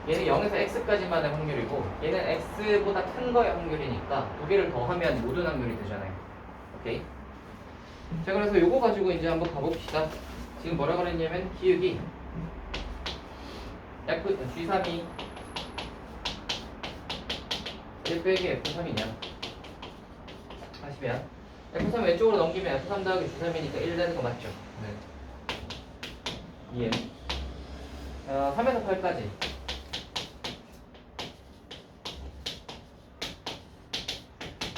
얘는 0에서 x까지만의 확률이고 얘는 x보다 큰 거의 확률이니까 두 개를 더하면 모든 확률이 되잖아요. 오케이? 자 그래서 요거 가지고 이제 한번 가봅시다. 지금 뭐라 그랬냐면 기울기 G3이 1 빼기 F3이냐 하시면 F3 왼쪽으로 넘기면 F3 더하기 G3이니까 1 되는 거 맞죠? 네. 이해는? 3에서 8까지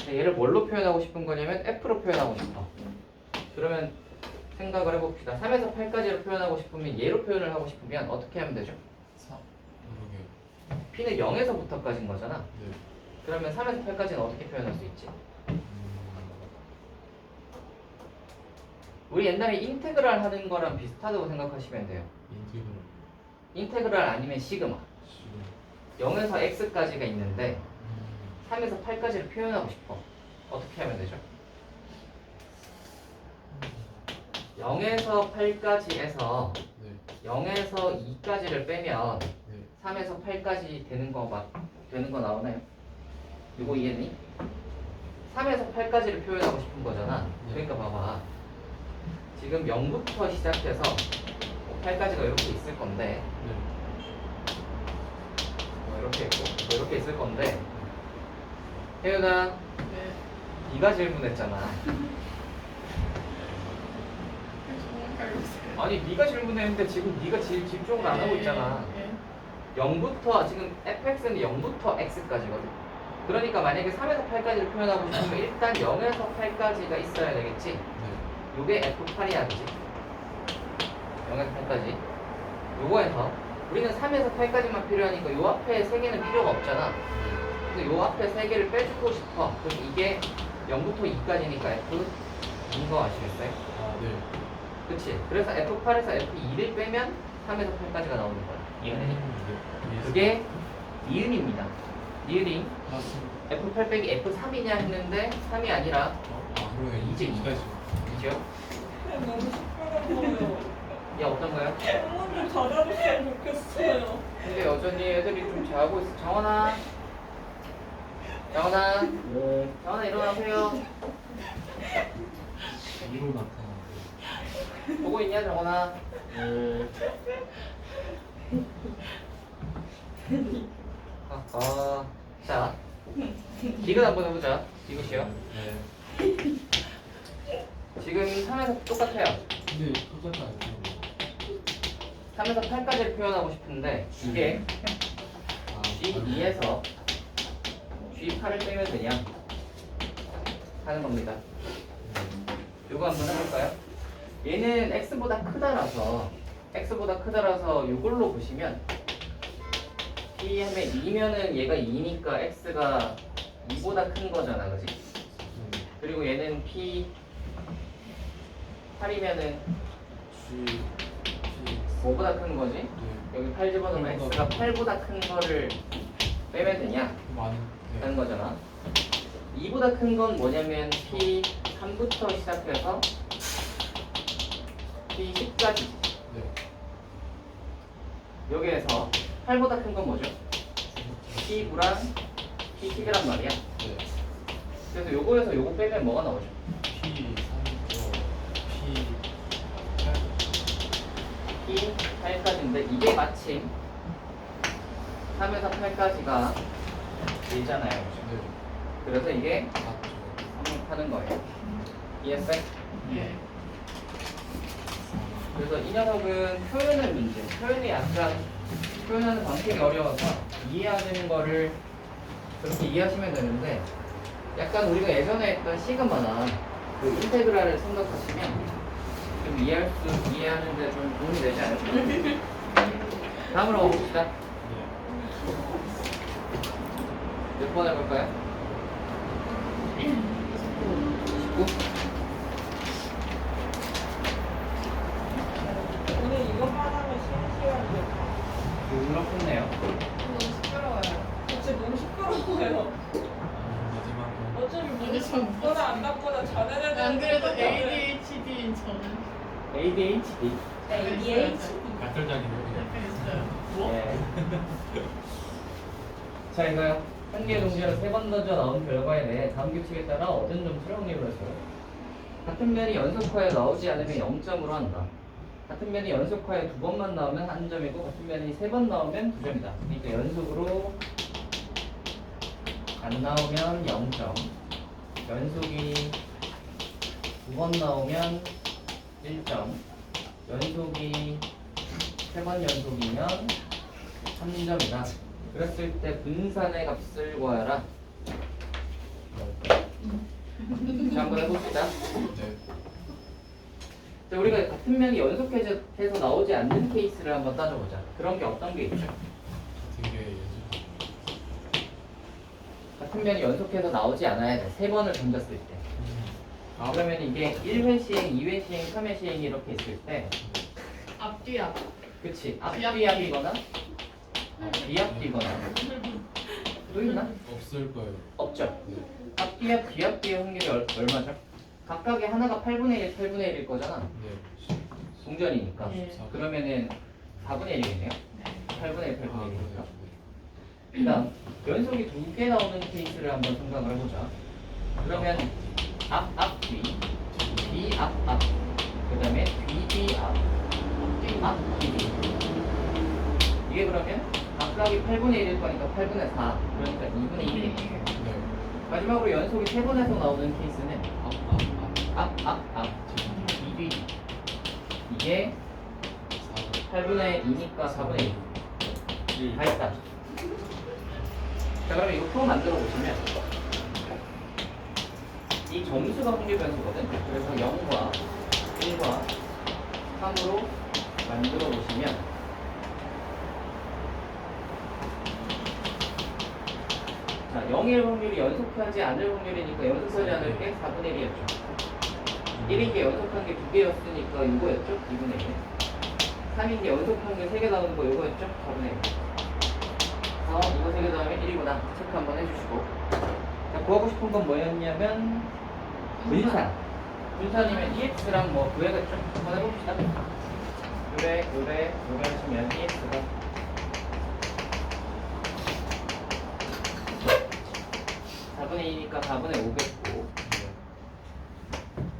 얘를 뭘로 표현하고 싶은 거냐면 F로 표현하고 싶어. 그러면 생각을 해봅시다. 3에서 8까지로 표현하고 싶으면 얘로 표현을 하고 싶으면 어떻게 하면 되죠? 4. 그러게요. P는 0에서부터까지인 거잖아. 네. 그러면 3에서 8까지는 어떻게 표현할 수 있지? 우리 옛날에 인테그랄 하는 거랑 비슷하다고 생각하시면 돼요. 인티그럴. 인테그랄 아니면 시그마. 지금. 0에서 x까지가 있는데 3에서 8까지를 표현하고 싶어. 어떻게 하면 되죠? 0에서 8까지에서 네. 0에서 2까지를 빼면 네. 3에서 8까지 되는 거 나오나요? 이거 이해니? 3에서 8까지를 표현하고 싶은 거잖아. 그러니까 봐봐. 지금 0부터 시작해서 8까지가 이렇게 있을 건데 네. 이렇게 있고 이렇게 있을 건데 혜윤아 네. 네가 질문했잖아. 정확히 알고 있어요. 아니 네가 질문했는데 지금 네가 집중을 안 하고 있잖아. 네. 0부터 지금 fx는 0부터 x까지거든. 그러니까 만약에 3에서 8까지를 표현하고 싶으면 일단 0에서 8까지가 있어야 되겠지. 네. 요게 F8이야, 그치? 0에서 8까지. 요거에서 우리는 3에서 8까지만 필요하니까 요 앞에 3개는 필요가 없잖아. 그래서 요 앞에 3개를 빼주고 싶어. 그럼 이게 0부터 2까지니까 F인 거 아시겠어요? 아, 네. 그치? 그래서 F8에서 F2를 빼면 3에서 8까지가 나오는 거야. 이해되니? 네. 그게 니은입니다. 니은이 맞습니다. F8 빼기 F3이냐 했는데 3이 아니라 아, 그러네. 이제 2까지. 그죠? 너무 시끄러워요. 야 어떤가요? 한번 좀 가다줬으면 좋겠어요. 근데 여전히 애들이 좀 자고 있어. 정원아, 정원아, 정원아 일어나세요. 위로 나타나는데. 보고 있냐 정원아? 자, 디귿 한번 해보자. 디귿이요. 네. 지금 3에서 똑같아요. 근데 똑같지 않죠? 3에서 8까지를 표현하고 싶은데 이게 아, G2에서 G8을 빼면 되냐 하는 겁니다. 요거 한번 해볼까요? 얘는 x보다 크다라서 요걸로 보시면 p 하면 2면은 얘가 2니까 x가 2보다 큰 거잖아, 그지? 그리고 얘는 p 8이면은 G, 5보다 큰 거지? 네. 여기 8 집어넣으면 x가 8보다 큰 거를 빼면 되냐? 많은. 하는 거잖아. 2보다 큰 건 뭐냐면 P3부터 시작해서 P10까지. 네. 여기에서 8보다 큰 건 뭐죠? P9랑 P10이란 말이야. 네. 그래서 요거에서 요거 빼면 뭐가 나오죠? P 8. P8까지인데 이게 마침 3에서 8까지가 일잖아요. 네. 그래서 이게 맞죠. 하는 거예요. 이해했어요? 예. 그래서 이 녀석은 표현의 문제, 표현이 약간 표현하는 방식이 어려워서 이해하는 거를 그렇게 이해하시면 되는데 약간 우리가 예전에 했던 시그마나 그 인테그랄을 생각하시면 좀 이해하는데 좀 도움이 되지 않을까요? 다음으로 가봅시다. 네. 몇 번 해볼까요? 19? 오늘 이것만 하면 쉬는 시간이겠다. 그렇겠네요. 너무 시끄러워요. 진짜 너무 시끄러워요. 마지막으로. 어차피 문 닫거나 안 닫거나 자네네들 안 그래도 ADHD인 저는 ADHD. ADHD. 갈떨장이네요. 약간 있어요. 뭐? 예. 자, 이거요. 한 개의 동시에는 3번 던져 나온 결과에 대해 다음 규칙에 따라 얻은 점수를 확립을 했어요. 같은 면이 연속화에 나오지 않으면 0점으로 한다. 같은 면이 연속화에 2번만 나오면 1점이고 같은 면이 3번 나오면 2점이다. 그러니까 연속으로 안 나오면 0점. 연속이 2번 나오면 1점. 연속이 3번 연속이면 3점이다. 그랬을 때 분산의 값을 구하라. 자, 한번 해봅시다. 네. 자, 우리가 같은 면이 연속해서 나오지 않는 케이스를 한번 따져보자. 그런 게 어떤 게 있죠? 같은 게 연습. 같은 면이 연속해서 나오지 않아야 돼. 3번을 던졌을 때. 그러면 이게 1회 시행, 2회 시행, 3회 시행이 이렇게 있을 때 앞뒤 앞. 그치? 뒤앞뒤. 앞뒤앞이거나 뒤앞뒤거나 또 있나? 없을 거예요. 없죠? 네. 앞뒤앞, 뒤앞뒤의 확률이 얼마죠? 각각의 하나가 8분의 1, 8분의 1일 거잖아. 네. 동전이니까. 예. 그러면은 4분의 1이겠네요? 네. 8분의 1, 8분의 아, 1이니까. 그래요. 그 다음 연속이 2개 나오는 케이스를 한번 생각을 해보자. 그러면 앞, 뒤, 뒤, 앞. 그 다음에 뒤, 앞, 뒤. 이게 그러면 각각이 8분의 1일 거니까 8분의 4. 그러니까 2분의 1이겠네요. 네. 마지막으로 연속이 3번에서 나오는 케이스는 앞, 뒤. 이게 8분의 2니까 4분의 1. 다 했다. 자, 그럼 이거 프로 만들어 보시면 이 점수가 확률 변수거든. 그래서 0과 1과 3으로 만들어 보시면 자, 0일 확률이 연속하지 않을 확률이니까 연속하지 않을 게 4분의 1이었죠. 1인 게 연속한 게 2개였으니까 이거였죠? 2분의 1. 3인 게 연속한 게 3개 나오는 거 이거였죠? 4분의 1. 그래서 이거 3개 나오면 1이구나. 체크 한번 해주시고. 자, 구하고 싶은 건 뭐였냐면 분산. 분산이면 EX랑 뭐 구해겠죠? 한번 해봅시다. 요래 하시면 EX가 4분의 2니까 4분의 5겠고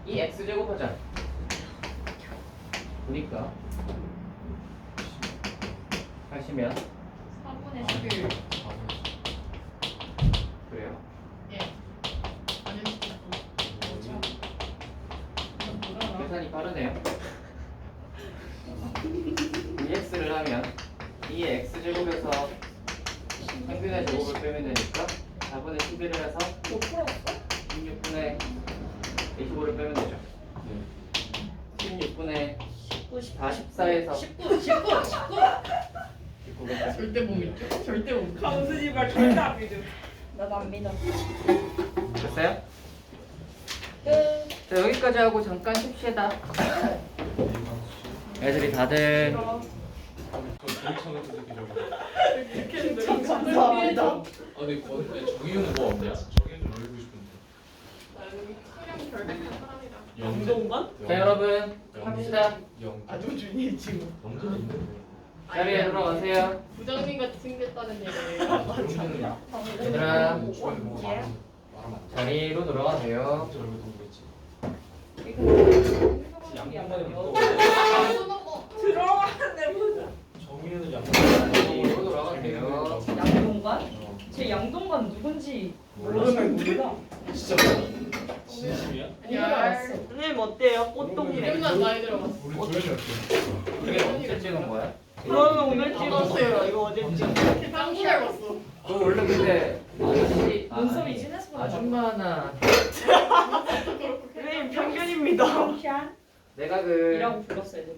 이 X제곱 하자. 보니까 하시면 4분의 11. 그래요. 예. 아닐 수도 있고. 계산이 빠르네요. 이 X를 하면 이 X제곱에서 평균의 제곱을 빼면 되니까 4분의 11을 해서 못 풀었어? 16분의 25를 빼면 되죠. 16분의 44에서 19. 19겠죠. 절대 못 믿죠. 절대 못 믿죠. 강수지 말 절대 안 믿음. 나도 안 믿어. 됐어요? 끝. 자, 여기까지 하고 잠깐 쉽시다. 애들이 다들 감사합니다. 아 근데 정의윤은 뭐 없냐? 정의윤 놀고 싶은데. 나는 수령 결백한 사람이다. 운동관? 자, 여러분 합시다. 아주 준이 지금. 영재는 있는데. 자리에 돌아가세요. 부장님 같이 생겼다는 얘기예요. 맞아. 얘들아 주변에 뭐 말하면 안 돼. 자리로 돌아가세요. 영재 얼굴 보겠지. 양반이 들어가는데 보자. 정의윤은 자리로 돌아가세요. 양동관? 제 양동관 누군지 모르는 몰라. 진짜 진심이야? 야. 선생님 어때요? 꽃동네. 이름만 많이 들어봤어. 우리 조연이 어때? 그게 언제 찍은 거야? 이거는 오늘 찍었어요. 이거 어제 찍었어요. 짱구 닮았어. 너 원래 근데 아저씨 눈썹이 진해서 그런가? 아줌마나 선생님 편견입니다. 샹 내가 이라고 불렀어 애들.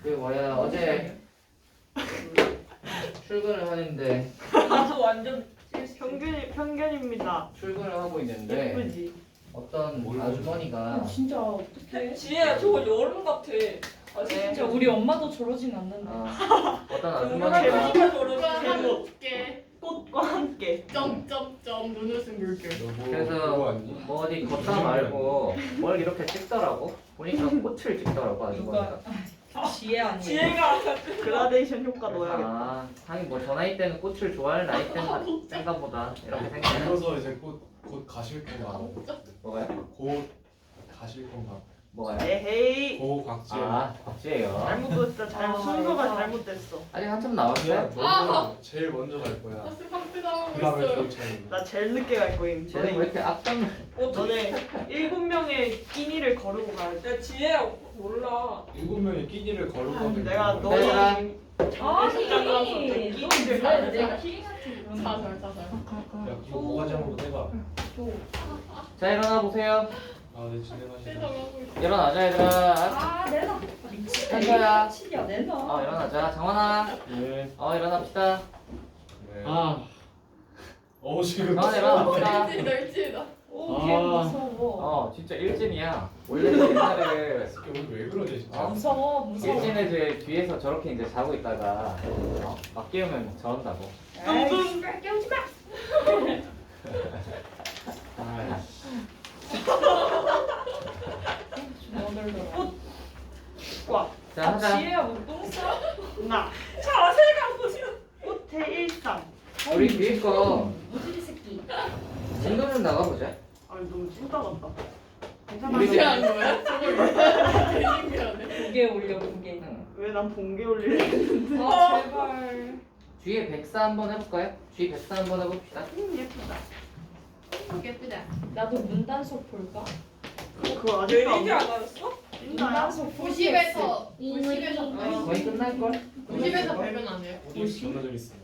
그 뭐야 어제 출근을 하는데 나도 완전 편견입니다. 출근을 하고 있는데 예쁘지? 어떤 뭘 아주머니가 진짜 어떡해. 지혜야 저거 여름 같아. 아 진짜 우리 엄마도 저러진 않는다. 어떤 아줌마가 아주머니가 저러지. 함께 꽃과 함께. 점점점 눈웃음 물결. 그래서 뭐 어디 걷다 말고 뭘 이렇게 찍더라고. 보니까 꽃을 찍더라고 아주머니가. 지혜 아니에요? 지혜가 그라데이션 효과 아, 하긴 뭐 저 나이 때는 꽃을 좋아할 나이 때인가 보다 이렇게 생각해. 그래서 이제 곧 가실 건가? 뭐가요? 곧 가실 건가? 뭐가요? 에헤이. 고 박지현. 아, 박지예요. 잘못됐다. 순서가 잘못됐어. 아직 한참 남았어요. 너는 제일 먼저 갈 거야. 버스 팡트 당하고 그 다음에 있어요. 교육차이. 나 제일 늦게 갈 거임. 쟤는 왜 이렇게 악담을? 너네 7명의 끼니를 거르고 가야 돼. 야 지혜야 몰라. 7명이 끼니를 걸어가면 내가 얘들아. 너희 아니 끼니를 너 가야 내가 돼. 키링한테 그러는 자살 자살. 야 이거 모가지으로 내가. 자, 일어나 보세요. 아네 진행하시다. 세상하고 있어. 일어나자 얘들아. 아 내놔. 한서야. 미치야 내놔. 일어나자. 정원아. 네. 일어납시다. 네. 지금. 정원아 일어납시다. 널찍이다 널찍이다. 오걔 무서워. 진짜 일진이야. 원래 옛날에 오늘 왜 그러지 진짜? 무서워. 일진 애들 뒤에서 저렇게 이제 자고 있다가 막 깨우면 저런다고. 에이 씨발 깨우지 마. 와. 자, 하자. 지혜야 뭐똥 싸? 나. 자세가 보시면. 호텔 일상. 우리 뒤에 거 무지리 새끼. 진도 좀 나가보자. 아니 너무 찐따 같다. 우리 어떻게 하는 거야? 저걸 왜 신기하네. 두개 올려 두 개. 응. 왜 난 번개 올리려 했는데. 아 제발. 뒤에 백사 한번 해볼까요? 뒤 백사 한번 해봅시다. 예쁘다. 예쁘다. 나도 문단속 볼까? 그거 아직도 안 내리지 않았어? 분단속 90에서 거의 끝날걸? 90에서 별면 안 돼요? 존나 재밌어.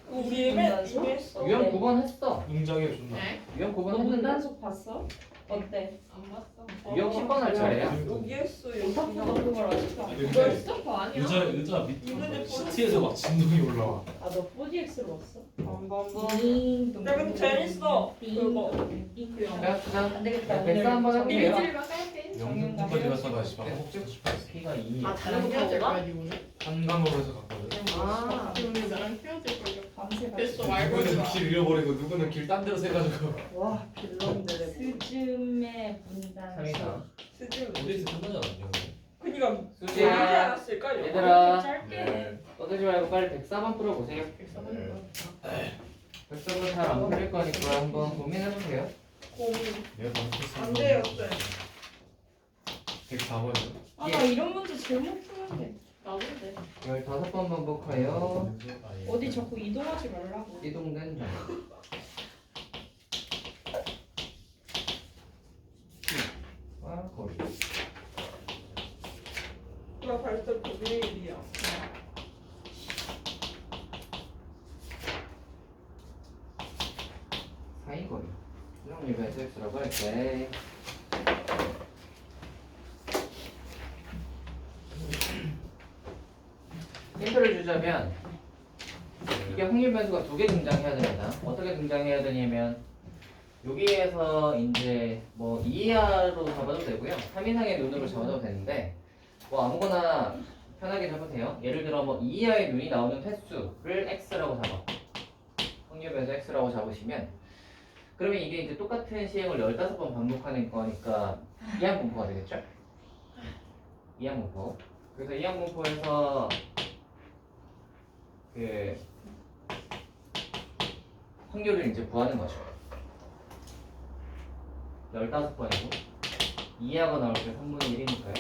우리 이미 했어. 유형 9번 했어. 웅장해 존나. 네? 유형 9번 너 했는데 분단속 봤어? 어때? 안 봤어. 유형 10번 할 차례야. 여기 했어. 오타쿠 여기. 넣는 걸 아직도 안 이거 근데 스토커 아니야? 의자 밑 이거는 시트에서 막 진동이 올라와. 아너 4DX로 봤어? 야 근데 재밌어. 그거. 해봅시다. 안 되겠다. 네, 백사 한번 해볼게요. 이미지를 바꿔야지. 영등포까지 갔다가 씨발 허벅지 슈퍼했어. 키가 2. 아, 다른 거 보다? 한강으로 해서 갔거든. 아, 그럼 나랑 헤어질 걸요. 밤새 됐어, 갔어. 말고 누구는 있어. 길 잃어버리고 누구는 길 딴 데로 세가지고. 와 빌런들의 스즈메 분단속. 3이다. 스즈. 어디서 끝나지 않았냐? 그니까 왜 수지. 이렇게 않았을까? 얘들아. 짧게. 떠들지 말고 빨리 104번 풀어보세요. 104번 잘 안 풀릴 거니까 한번 고민해보세요. 고민. 내가 방금 안 돼요, 쌤. 104번이요. 아 나 이런 문제 제일 못 푸는데. 나도 돼. 15번 반복하여 어디 자꾸 이동하지 말라고. 이동된다. 거리. 나 발톱 9mm1이야. 사이거리. 수정립에서 x라고 할게. 힌트를 주자면 이게 확률 변수가 2개 등장해야 됩니다. 어떻게 등장해야 되냐면 여기에서 이제 뭐 2 이하로 잡아도 되고요. 3 이상의 눈으로 잡아도 되는데 뭐 아무거나 편하게 잡으세요. 예를 들어 뭐 2 이하의 눈이 나오는 횟수를 x라고 잡아. 확률 변수 x라고 잡으시면 그러면 이게 이제 똑같은 시행을 15번 반복하는 거니까 이항분포가 되겠죠? 이항분포. 그래서 이항분포에서 그 확률을 이제 구하는 거죠. 15번이고 2하가 나올 때 3분의 1이니까요.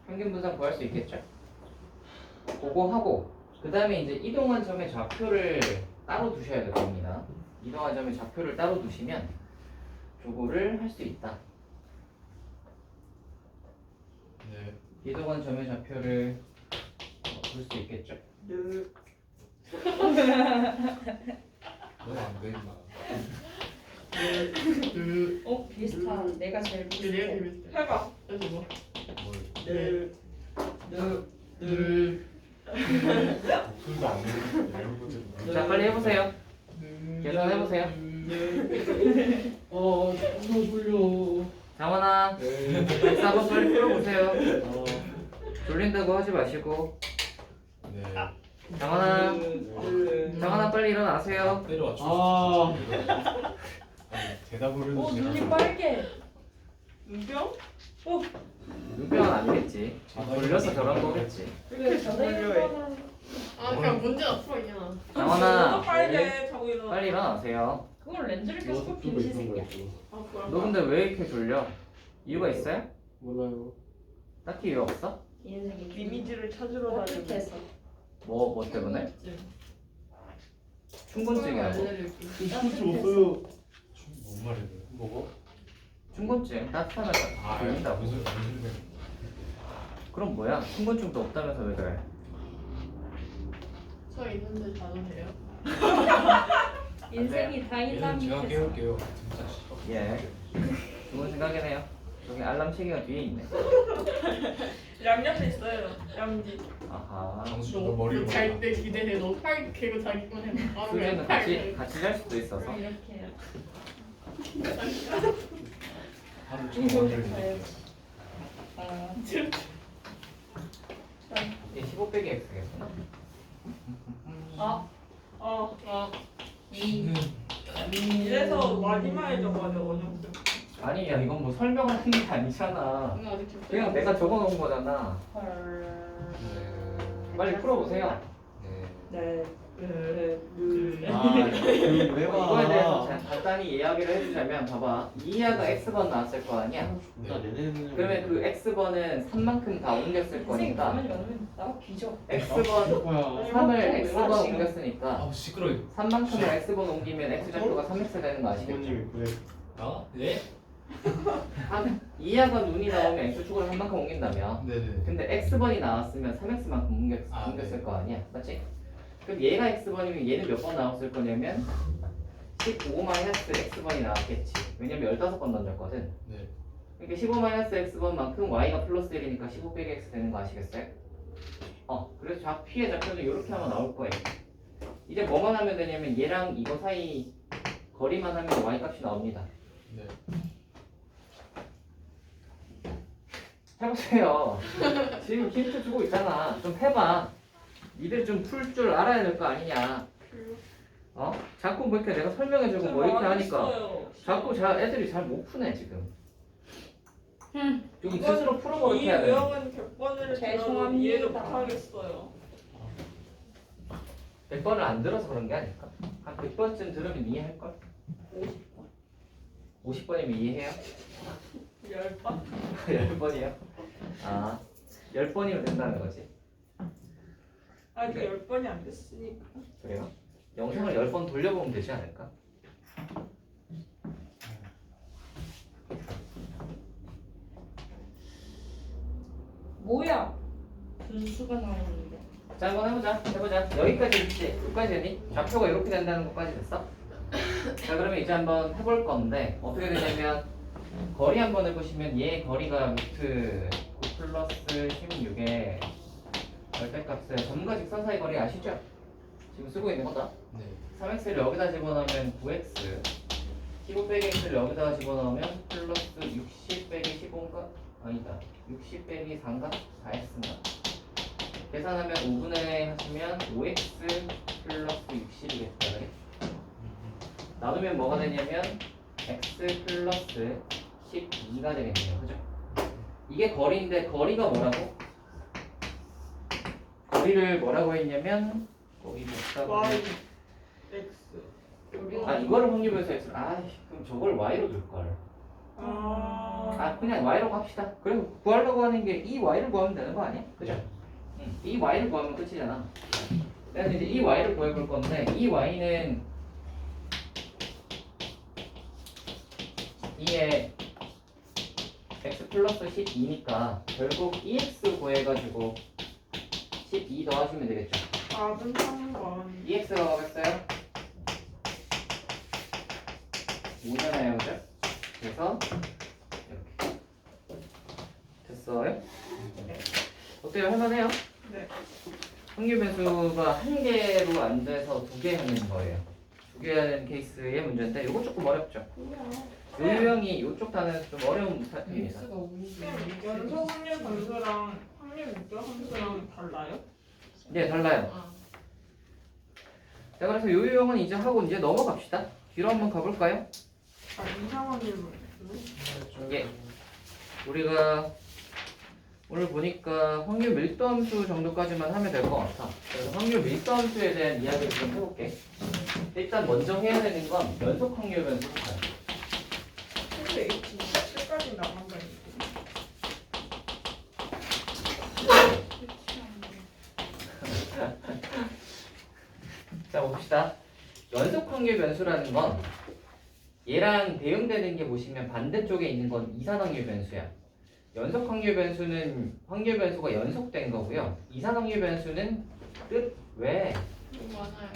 평균 분산 구할 수 있겠죠? 그거 하고 그 다음에 이제 이동한 점의 좌표를 따로 두셔야 될 겁니다. 이동한 점의 좌표를 따로 두시면 저거를 할 수 있다. 네. 이동한 점의 좌표를 둘 수 있겠죠? 너무 안 되겠나. 어 비슷하. 내가 제일 이게 비슷해. 내가 재밌대. 해봐. 그래서 뭐? 목소리도 안 되는데 이런 것들. 자 빨리 해보세요. 계산해보세요. 너무 졸려. 장원아 4번 빨리 풀어보세요. 졸린다고 하지 마시고. 네. 장원아 장원아 빨리 일어나세요. 때려와 줘. 대답을 해도 눈이 빨개. 눈병? 눈병은 아니겠지. 졸려서 저런 거겠지. 그래 전화기는 아, 그냥 문제나 풀어, 이년아. 너도 장원아 빨개. 자고 일어나. 빨리 일어나세요. 그걸 렌즈를 껴서 빈시 새끼야. 아, 그럼. 너 근데 왜 이렇게 졸려? 이유가 있어요? 몰라요. 딱히 이유 없어? 인생이 이미지를 찾으러 다니는. 컴퓨터에서. 뭐 때문에? 충곤증이라고. 좀 없어요. 뭔 말이야? 뭐고? 충곤증 따뜻하면 아, 졸린다고. 무슨 소리? 그럼 뭐야? 충곤증도 없다면서 왜 그래? 저 있는데 자도 돼요? 인생이 다 얘는 제가 인남이겠어. 깨울게요. 진짜 싫어. 예. 좋은 생각이네요. 저기 알람 시계가 뒤에 있네. 양옆에 있어요. 양지. 아하. 정수 너 머리로 잘때 기대해. 너 팔 개고 자기만 해. 바로 수지는 그냥 팔 같이 개. 같이 잘 수도 있어서. 이렇게 해요. 하루 종일 이거 머리를 가야지. 아. 이게 15 빼기 x겠구나. 아. 이래서 마지막에 적어야 돼, 원형. 아니 야 이건 뭐 설명을 하는 게 아니잖아. 나 아직 좀 그냥 내가 적어놓은 거잖아. 헐. 빨리 풀어보세요. 네. 네. 왜 이거에 대해서 간단히 이야기를 해주자면 봐봐. 2하가 x번 나왔을 거 아니야? 그러면 그 x번은 3만큼 다 옮겼을 인생 거니까 가만히 가면 나가 뒤져. x번 거야. 3을 x번 옮겼으니까 아 시끄러. 3만큼을 x번 옮기면 x 좌표가 3x 되는 거 아시겠죠? 부모님이 그래. 나? 네? 2하가 B하고 눈이 나오면 X축으로 한 만큼 옮긴다며. 네네. 근데 X번이 나왔으면 3X만큼 옮겼을 네. 거 아니야. 맞지? 그럼 얘가 X번이면 얘는 몇 번 나왔을 거냐면 15-X번이 나왔겠지. 왜냐면 15번 던졌거든. 네. 그러니까 15-X번만큼 Y가 플러스 1이니까 15 빼기 X 되는 거 아시겠어요? 그래서 P의 좌표는 이렇게 하면 나올 거예요. 이제 뭐만 하면 되냐면 얘랑 이거 사이 거리만 하면 Y 값이 나옵니다. 네. 해보세요. 지금 힌트 주고 있잖아. 좀 해봐. 니들 좀 풀 줄 알아야 될 거 아니냐. 자꾸 뭐 이렇게 내가 설명해주고 뭐 이렇게 하니까 자꾸 애들이 잘 못 푸네 지금. 좀 스스로 풀어보고 이 해야 돼. 유형은 100번을 들어도 죄송합니다. 이해를 못하겠어요. 100번을 안 들어서 그런 게 아닐까? 한 100번쯤 들으면 이해할걸? 50번이면 이해해요? 10번? 10번이요? 10번이면 된다는 거지. 아직 네. 10번이 안 됐으니까. 그래요? 영상을 10번 돌려보면 되지 않을까? 뭐야? 분수가 나오는데. 자, 한번 해보자. 여기까지 있지? 끝까지 되니? 좌표가 이렇게 된다는 것까지 됐어? 자, 그러면 이제 한번 해볼 건데 어떻게 되냐면 거리 한번 해보시면 얘 거리가 루트 9 플러스 16의 절대값의 점과 직선 사이 거리 아시죠? 지금 쓰고 있는 거다. 네. 3x를 여기다 집어넣으면 9x 15 빼기 x를 여기다가 집어넣으면 플러스 60 빼기 15인가? 아니다 60 빼기 4인가? 4x인가? 계산하면 5분의 하시면 5x 플러스 60이겠다 그래? 나누면 뭐가 되냐면 x 플러스 12가 되겠네요 그죠? 이게 거리인데 거리가 뭐라고? 거리를 뭐라고 했냐면 거기 못 Y, X. 이거를 확률변수 X 그럼 저걸 Y로 둘걸 그냥 Y로 합시다 그리고 구하려고 하는 게 이 Y를 구하면 되는 거 아니야? 그죠? 이 Y를 구하면 끝이잖아 그래서 이제 이 Y를 구해볼 건데 이 Y는 2에 X 플러스 12니까 결국 2X 구해가지고 12 더하시면 되겠죠 4분 3번. 2x가 가겠어요? 5잖아요, 그죠? 그래서 이렇게 됐어요? 어때요? 할만해요? 네. 확률 변수가 한 개로 안 돼서 두 개 하는 거예요. 두 개 하는 케이스의 문제인데 이거 조금 어렵죠? 요 유형이 이쪽 단은 좀 어려운 스타일입니다. 연속 확률 변수랑 확률 목적 함수랑 달라요? 네, 달라요. 자, 그래서 요 유형은 이제 하고 이제 넘어갑시다. 뒤로 한번 가볼까요? 이상 확률 변수? 예. 우리가 오늘 보니까 확률 밀도함수 정도까지만 하면 될 것 같아. 그래서 확률 밀도함수에 대한 이야기를 좀 해볼게. 일단 먼저 해야 되는 건 연속 확률 변수부터. 근데 H 27까지 나간다니까. 자, 봅시다. 연속 확률 변수라는 건 얘랑 대응되는 게 보시면 반대쪽에 있는 건 이산 확률 변수야. 연속 확률 변수는 확률 변수가 연속된 거고요. 이산 확률 변수는 끝. 왜? 너무 많아요.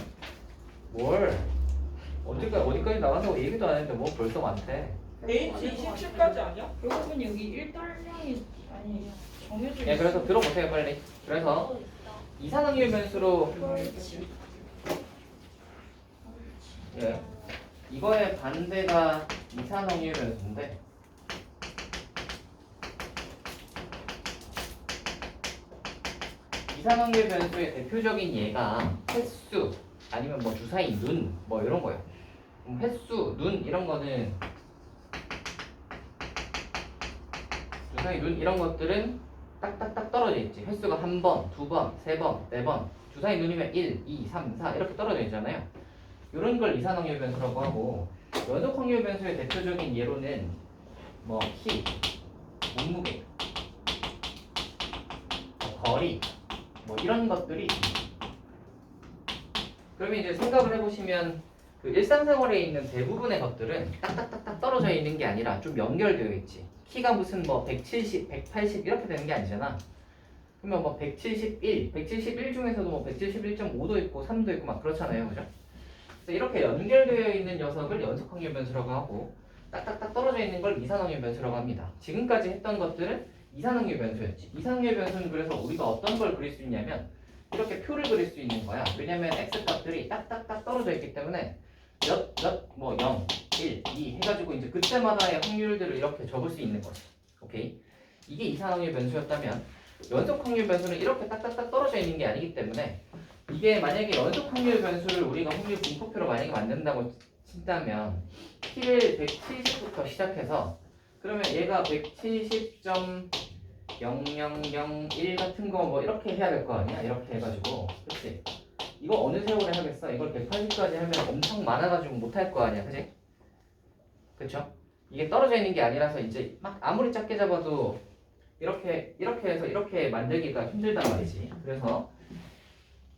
뭘? 어디까지 나간다고 얘기도 안 했는데 뭐 벌써 많대. H 27까지 아니야? 여러분 여기 일단량이 아니 정해져 예, 그래서 들어보세요 빨리. 그래서 이산 확률 변수로 예, 이거의 반대가 이산 확률 변수인데 이산 확률 변수의 대표적인 예가 횟수 아니면 뭐 주사위 눈 뭐 이런 거예요. 횟수 눈 이런 거는 주사위 눈 이런 것들은 딱딱딱 떨어져 있지. 횟수가 한 번, 두 번, 세 번, 네 번. 주사위 눈이면 1, 2, 3, 4 이렇게 떨어져 있잖아요. 이런 걸 이산 확률 변수라고 하고 연속 확률 변수의 대표적인 예로는 뭐 키, 몸무게, 거리 뭐 이런 것들이 있습니다. 그러면 이제 생각을 해보시면 그 일상생활에 있는 대부분의 것들은 딱딱딱딱 떨어져 있는 게 아니라 좀 연결되어 있지. T가 무슨 뭐 170, 180 이렇게 되는 게 아니잖아. 그러면 뭐 171 중에서도 뭐 171.5도 있고 3도 있고 막 그렇잖아요, 그죠? 그래서 이렇게 연결되어 있는 녀석을 연속 확률 변수라고 하고 딱딱딱 떨어져 있는 걸 이산확률 변수라고 합니다. 지금까지 했던 것들은 이산확률 변수였지. 이산확률 변수는 그래서 우리가 어떤 걸 그릴 수 있냐면 이렇게 표를 그릴 수 있는 거야. 왜냐면 x 값들이 딱딱딱 떨어져 있기 때문에 뭐 0, 1, 2 해가지고 이제 그때마다의 확률들을 이렇게 적을 수 있는 거지. 오케이? 이게 이산확률 변수였다면 연속 확률 변수는 이렇게 딱딱딱 떨어져 있는 게 아니기 때문에 이게 만약에 연속 확률 변수를 우리가 확률 분포표로 만약에 만든다고 친다면 t를 170부터 시작해서 그러면 얘가 170.0001 같은 거 뭐 이렇게 해야 될 거 아니야? 이렇게 해가지고 그치? 이거 어느 세월에 하겠어? 이걸 180까지 하면 엄청 많아가지고 못할 거 아니야, 그치? 그쵸? 이게 떨어져 있는 게 아니라서 이제 막 아무리 작게 잡아도 이렇게 해서 이렇게 만들기가 힘들단 말이지. 그래서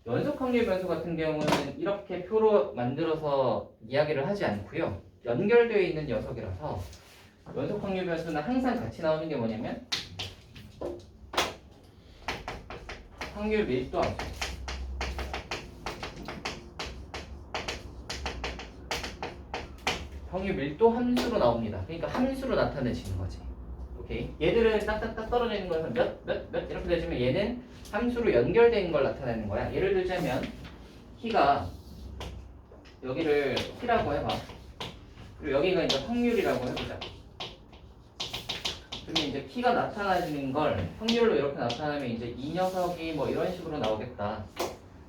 연속 확률 변수 같은 경우는 이렇게 표로 만들어서 이야기를 하지 않고요. 연결되어 있는 녀석이라서 연속 확률 변수는 항상 같이 나오는 게 뭐냐면 확률 밀도 함수. 확률 밀도 함수로 나옵니다. 그러니까 함수로 나타내지는 거지. 오케이. 얘들은 딱딱딱 떨어져 있는 거에서 몇 이렇게 되지만 얘는 함수로 연결된 걸 나타내는 거야. 예를 들자면 키가 여기를 키라고 해봐. 그리고 여기가 이제 확률이라고 해보자. 그러면 이제 키가 나타나는 걸 확률로 이렇게 나타나면 이제 이 녀석이 뭐 이런 식으로 나오겠다.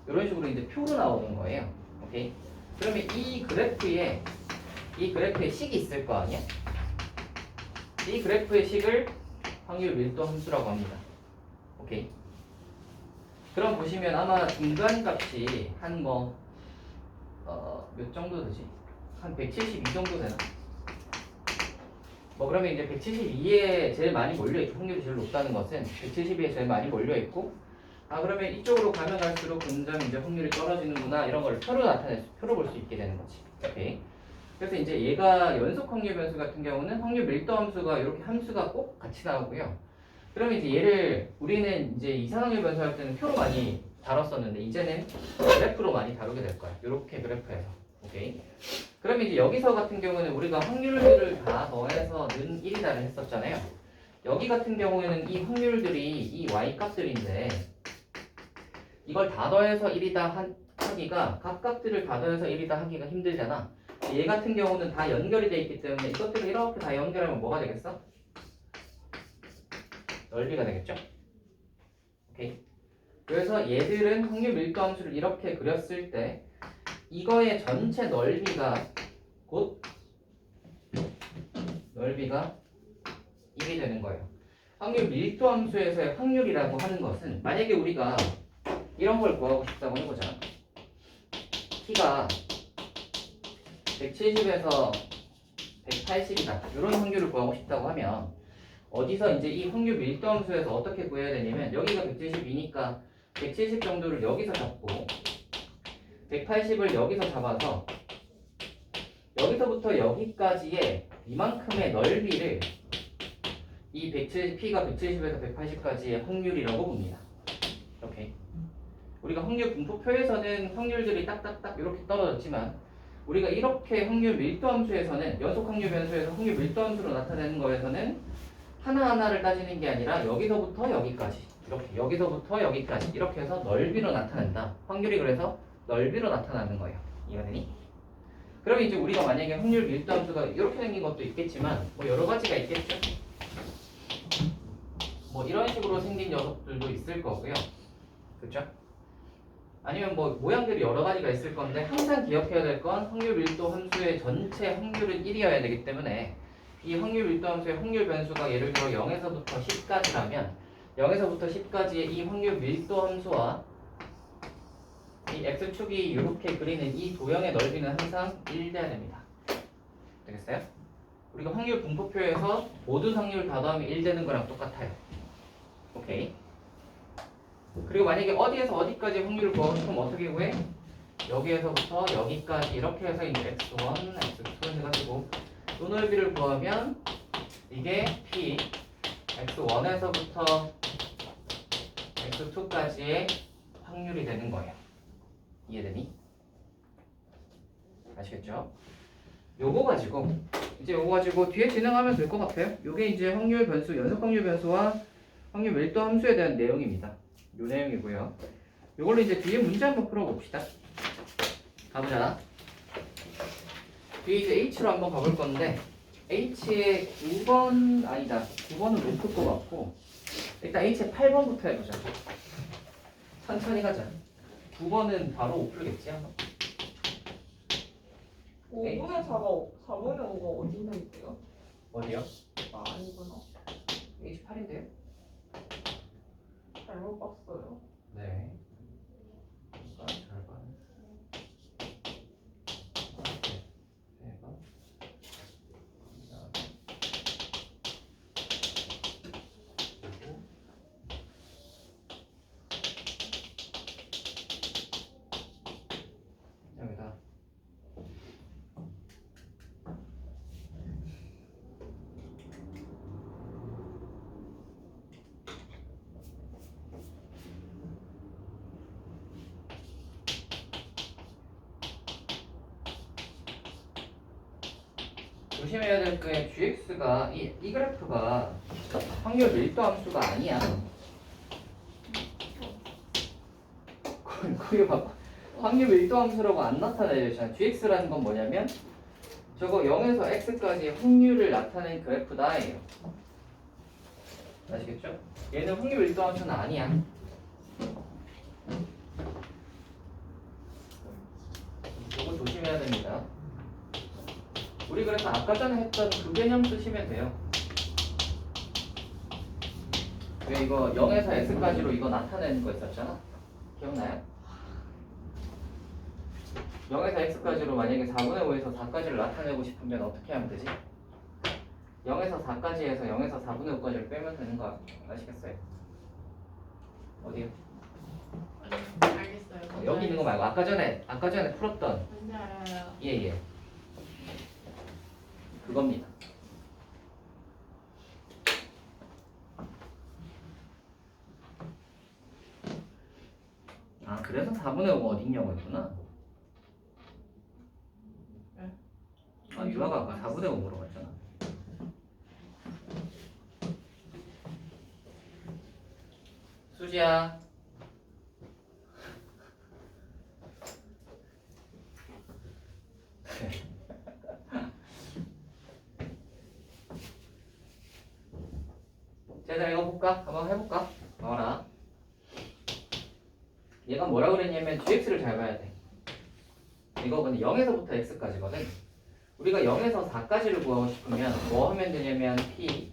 이런 식으로 이제 표로 나오는 거예요. 오케이. 그러면 이 그래프에 식이 있을 거 아니야? 이 그래프의 식을 확률 밀도 함수라고 합니다. 오케이. 그럼 보시면 아마 중간값이 한 몇 정도 되지? 한 172 정도 되나? 뭐 그러면 이제 172에 제일 많이 몰려있고 확률이 제일 높다는 것은 172에 제일 많이 몰려있고 그러면 이쪽으로 가면 갈수록 점점 이제 확률이 떨어지는구나 이런 걸 표로 볼 수 있게 되는 거지. 오케이. 그래서 이제 얘가 연속 확률 변수 같은 경우는 확률 밀도 함수가 이렇게 함수가 꼭 같이 나오고요. 그러면 이제 얘를 우리는 이제 이산확률 변수 할 때는 표로 많이 다뤘었는데 이제는 그래프로 많이 다루게 될 거야. 이렇게 그래프에서. 오케이. 그러면 이제 여기서 같은 경우는 우리가 확률들을 다 더해서 는 1이다를 했었잖아요. 여기 같은 경우에는 이 확률들이 이 y 값들인데 이걸 다 더해서 1이다 하기가 각 값들을 다 더해서 1이다 하기가 힘들잖아. 얘 같은 경우는 다 연결이 돼 있기 때문에 이것들을 이렇게 다 연결하면 뭐가 되겠어? 넓이가 되겠죠? 오케이. 그래서 얘들은 확률 밀도 함수를 이렇게 그렸을 때 이거의 전체 넓이가 곧 넓이가 1이 되는 거예요. 확률 밀도 함수에서의 확률이라고 하는 것은 만약에 우리가 이런 걸 구하고 싶다고 해보자. 키가 170에서 180이다. 이런 확률을 구하고 싶다고 하면 어디서 이제 이 확률 밀도 함수에서 어떻게 구해야 되냐면 여기가 170이니까 170 정도를 여기서 잡고 180을 여기서 잡아서 여기서부터 여기까지의 이만큼의 넓이를 이 170, P가 170에서 180까지의 확률이라고 봅니다. 오케이. 우리가 확률 분포표에서는 확률들이 딱딱딱 이렇게 떨어졌지만 우리가 이렇게 확률 밀도 함수에서는 연속 확률 변수에서 확률 밀도 함수로 나타내는 거에서는 하나하나를 따지는 게 아니라 여기서부터 여기까지 이렇게 여기서부터 여기까지 이렇게 해서 넓이로 나타낸다. 확률이 그래서 넓이로 나타나는 거예요. 이해되니? 그러면 이제 우리가 만약에 확률 밀도 함수가 이렇게 생긴 것도 있겠지만 뭐 여러 가지가 있겠죠. 뭐 이런 식으로 생긴 녀석들도 있을 거고요. 그렇죠? 아니면 뭐 모양들이 여러 가지가 있을 건데 항상 기억해야 될 건 확률 밀도 함수의 전체 확률은 1이어야 되기 때문에 이 확률 밀도 함수의 확률 변수가 예를 들어 0에서부터 10까지라면 0에서부터 10까지의 이 확률 밀도 함수와 이 x축이 이렇게 그리는 이 도형의 넓이는 항상 1 돼야 됩니다. 되겠어요? 우리가 확률 분포표에서 모든 확률 다 더하면 1 되는 거랑 똑같아요. 오케이. 그리고 만약에 어디에서 어디까지 확률을 구하고 싶으면 어떻게 구해? 여기에서부터 여기까지 이렇게 해서 이제 x1, x2 해가지고 요 넓이를 구하면 이게 P x1에서부터 x2까지의 확률이 되는 거예요. 이해되니? 아시겠죠? 요거 가지고 뒤에 진행하면 될 것 같아요. 요게 이제 확률 변수, 연속 확률 변수와 확률 밀도 함수에 대한 내용입니다. 요 내용이고요. 요걸로 이제 뒤에 문제 한번 풀어봅시다. 가보자. 뒤에 이제 H로 한번 가볼 건데 H의 9번 아니다. 9번은 못 풀 것 같고 일단 H의 8번부터 해보자. 천천히 가자. 9번은 바로 못 풀겠지 아마. 5분의 4가 4분의 5가 어디 있는 게요? 어디요? 아 아니구나. H8인데요? 잘못 봤어요. 네. 잘 봐. 여기다. 조심해야 될 게 GX가 이 그래프가 확률 밀도 함수가 아니야. 거기 봐봐. 확률 밀도 함수라고 안 나타내잖아. GX라는 건 뭐냐면 저거 0에서 X까지 확률을 나타낸 그래프다예요. 아시겠죠? 얘는 확률 밀도 함수는 아니야. 이거 조심해야 됩니다. 우리 그래서 아까 전에 했던 그 개념 쓰시면 돼요. 왜 이거 0에서 X까지로 이거 나타내는 거 있었잖아? 기억나요? 0에서 X까지로 만약에 4분의 5에서 4까지를 나타내고 싶으면 어떻게 하면 되지? 0에서 4까지 해서 0에서 4분의 5까지를 빼면 되는 거 아시겠어요? 어디요? 알겠어요. 여기 있는 거 말고 아까 전에 풀었던 뭔지 알아요. 예. 그겁니다. 아 그래서 4분의 5가 어딨냐고 했구나. 아 유아가 아까 4분의 5 물어봤잖아. 수지야. 자, 이거 볼까? 한번 해볼까? 봐라. 얘가 뭐라 그랬냐면 gx를 잘 봐야 돼. 이거 근데 0에서부터 x까지거든. 우리가 0에서 4까지를 구하고 싶으면 뭐 하면 되냐면 p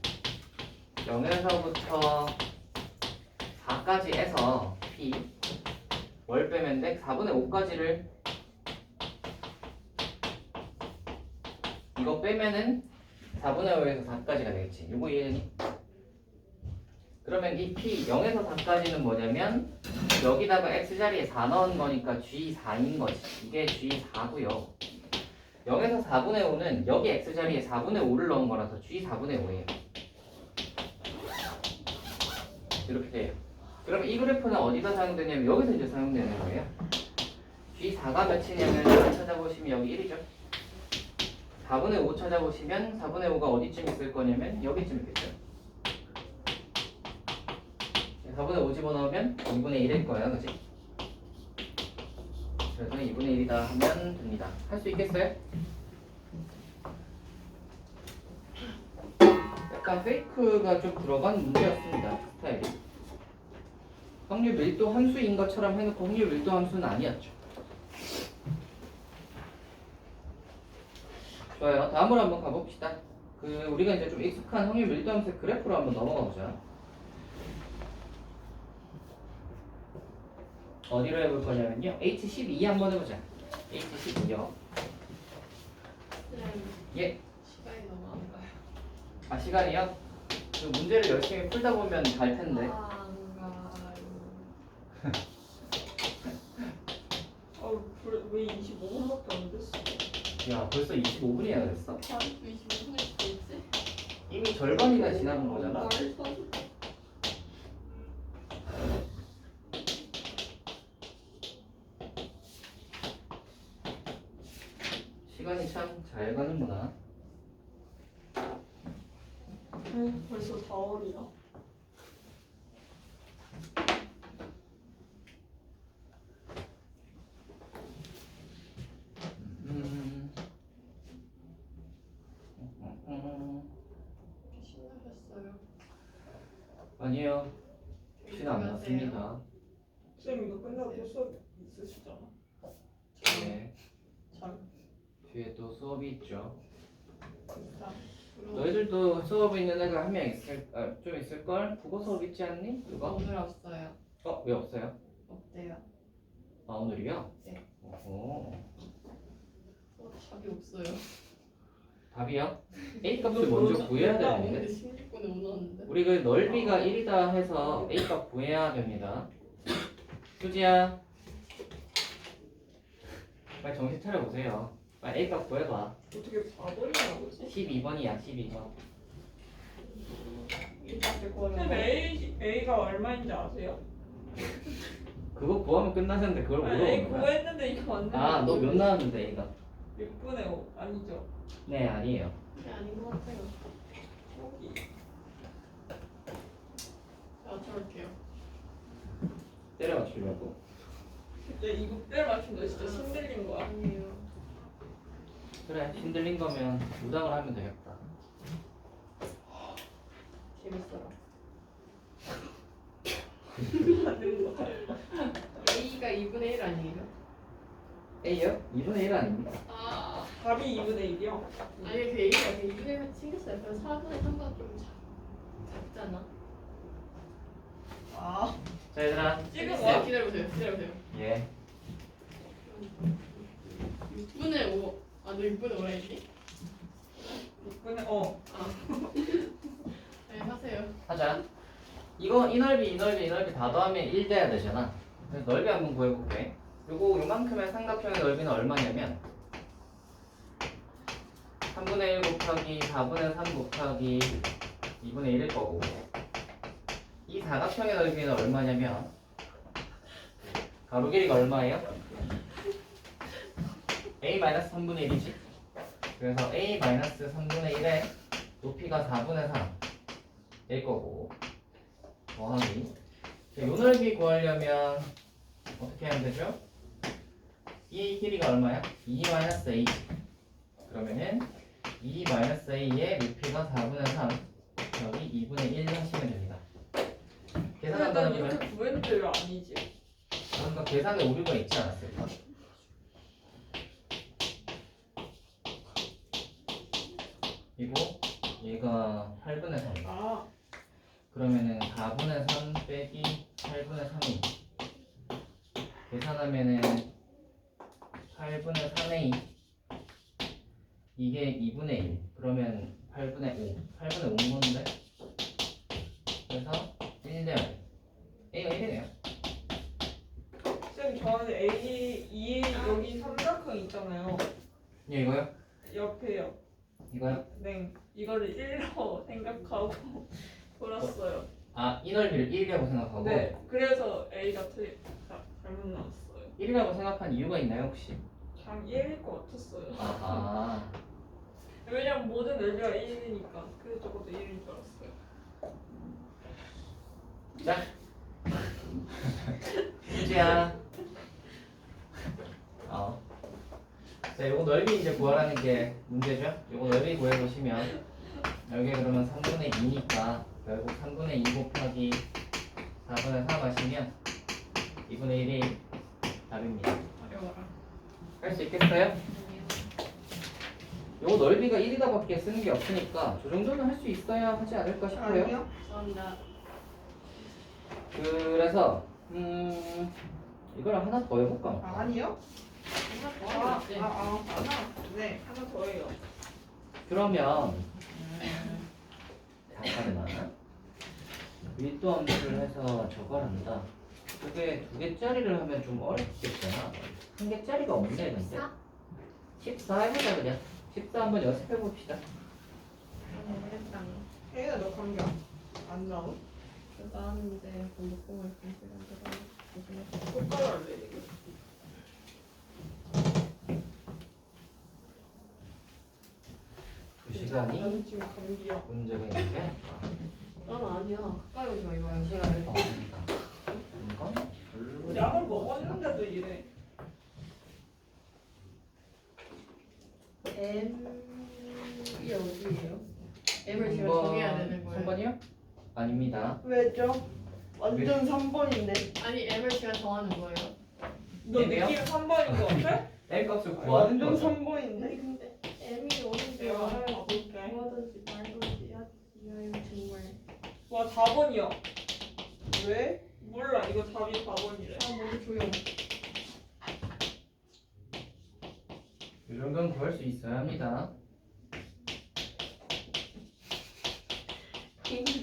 0에서부터 4까지 해서 p 뭘 빼면 돼? 4분의 5까지를 이거 빼면은 4분의 5에서 4까지가 되겠지. 이거 이해되니? 그러면 이 p 0에서 4까지는 뭐냐면 여기다가 x자리에 4 넣은 거니까 g4인 거지. 이게 g4고요. 0에서 4분의 5는 여기 x자리에 4분의 5를 넣은 거라서 g4분의 5예요. 이렇게 돼요. 그러면 이 그래프는 어디다 사용되냐면 여기서 이제 사용되는 거예요. g4가 몇이냐면 찾아보시면 여기 1이죠. 4분의 5 찾아보시면 4분의 5가 어디쯤 있을 거냐면 여기쯤 있겠죠. 4분의 5 집어넣으면 2분의 1일 거야, 그치? 그래서 2분의 1이다 하면 됩니다. 할 수 있겠어요? 약간 페이크가 좀 들어간 문제였습니다, 스타일이. 확률 밀도 함수인 것처럼 해놓고 확률 밀도 함수는 아니었죠. 좋아요. 다음으로 한번 가봅시다. 우리가 이제 좀 익숙한 확률 밀도 함수의 그래프로 한번 넘어가 보자. 어디로 해볼 거냐면요. H12 한번 해보자. H12요. 예. 시간이 너무 안 가요. 아 시간이요? 그 문제를 열심히 풀다 보면 갈 텐데. 안 가요. 왜 25분밖에 안 됐어? 야 벌써 25분이나 됐어? 다음 주 25분일 수도 있지? 이미 절반이나 지나간 거잖아. 시간이 참 잘 가는구나. 벌써 4월이야. 신나셨어요? 아니요. 쉬는 안 났습니다. 쌤 이거 끝나고 또 수업 있으시잖아. 네. 참. 뒤에 또 수업이 있죠. 진짜. 너희들도 수업 있는 애가 한 명 좀 있을 걸? 국어 수업 있지 않니? 누가? 오늘 없어요. 왜 없어요? 없대요. 아 오늘이요? 네. 답이 없어요. 답이요? A 값을 먼저 구해야 되는데. 오늘 16분에 못 넣었는데. 우리 그 넓이가 1이다 해서 A 값 구해야 됩니다. 수지야, 빨리 정신 차려 보세요. 빨리 A 값 구해봐. 어떻게 4월이나 보지? 12번이야, 12번. 쌤 A가 얼마인지 아세요? 그거 구하면 끝나는데 그걸 A 물어보는 거야? 구했는데 이거 맞는데. 아, 너 몇 나왔는데 A가? 6분의 5 아니죠? 네, 아니에요. 네, 아닌 것 같아요. 여기. 맞춰볼게요. 때려 맞추려고. 근데 이거 때려 맞춘 거 진짜 신들린 거야. 아니에요. 그래, 힘들린 거면 무당을 하면 되겠다. 재밌어요. 맞는 거. A가 2분의 1 아니에요? A요? 2분의 1 아닙니까? 아. 답이 2분의 1이요? 아니 그 A가 2분의 1 같이 생겼어요. 그래서 4분의 3가 좀 작잖아. 아. 자, 얘들아. 찍은 네, 거야? 기다려보세요. 예. 6분의 5. 아, 너 6분의 5라 했니? 6분의 네, 하세요. 하자. 이거 이 넓이 다 더하면 1 돼야 되잖아. 그래서 넓이 한번 구해볼게. 그리고 요만큼의 삼각형의 넓이는 얼마냐면 3분의 1 곱하기 4분의 3 곱하기 2분의 1일 거고, 이 사각형의 넓이는 얼마냐면 가로 길이가 얼마예요? A-3분의 1이지. 그래서 A-3분의 1의 높이가 4분의 3일 거고, 더하기 요 넓이 구하려면 어떻게 하면 되죠? 이 길이가 얼마야? 2-A. 그러면은 2-A의 높이가 4분의 3 여기 2분의 1 하시면 됩니다. 계산한다는 이렇게 거는 구했는데 왜 아니지? 뭔가 계산에 오류가 있지 않았을까? 그리고 얘가 8분의 3. 아. 그러면은 4분의 3 빼기 8분의 3이 계산하면은 8분의 3a 이게 2분의 1 그러면 8분의 5 8분의 5인 건데, 그래서 1 돼야 돼. A가 1이네요. 쌤 저한테 여기 삼각형 있잖아요. 예, 이거요? 옆에요. 이거요? 네. 이거를 1로 생각하고 풀었어요. 아, 이 넓이를 1이라고 생각하고 네. 그래서 A가 잘못 나왔어요. 1이라고 생각한 이유가 있나요 혹시? 그냥 1일 것 같았어요. 아하. 왜냐면 모든 넓이가 1이니까. 그래서 저것도 1인 줄 알았어요. 자, 수지야. 자, 요거 넓이 이제 구하라는 게 문제죠? 요거 넓이 구해보시면 여기 그러면 3분의 2니까 결국 3분의 2 곱하기 4분의 3 하시면 2분의 1이 답입니다. 어려워라. 할 수 있겠어요? 요거 넓이가 1이다 밖에 쓰는 게 없으니까 저 정도는 할 수 있어야 하지 않을까 싶어요. 감사합니다. 그래서 이걸 하나 더 해볼까? 아니요? 하나 더 하면 하나. 네. 하나 더 해요. 그러면 잠깐만 밀도 함수를 해서 저걸 한다. 그게 2개짜리를 하면 좀 어렵겠잖아. 1개짜리가 없네 근데 14 해보자 그냥. 14 한번 연습해봅시다. 모르겠다. 관계 안 나오? 나는데 목공을 좀 시간 똑바로 할래 이거. 그 시간이 나는 지금 감기야. 문제가 있는데. 난 아니야. 가까이 오지 마. 이거 시간을 더 하니까. 이건 별로. 약을 먹었는데도 이래. M이 어디예요? M을 제가 정해야 되는 거예요. 3번이요? 아닙니다. 왜죠? 완전 3번인데. 아니 M을 제가 정하는 거예요. 너 M이요? 느낌 3번인 거 같아? L 값을 구하는 완전 거죠. 3번인데. 근데 M이 어딘지 내가 알아야 가볼게. 뭐하든지 말든지 해야 이거 정말 와 4번이야. 왜? 몰라 이거 답이 4번이래. 아 너무 조용. 이 정도는 구할 수 있어야 합니다.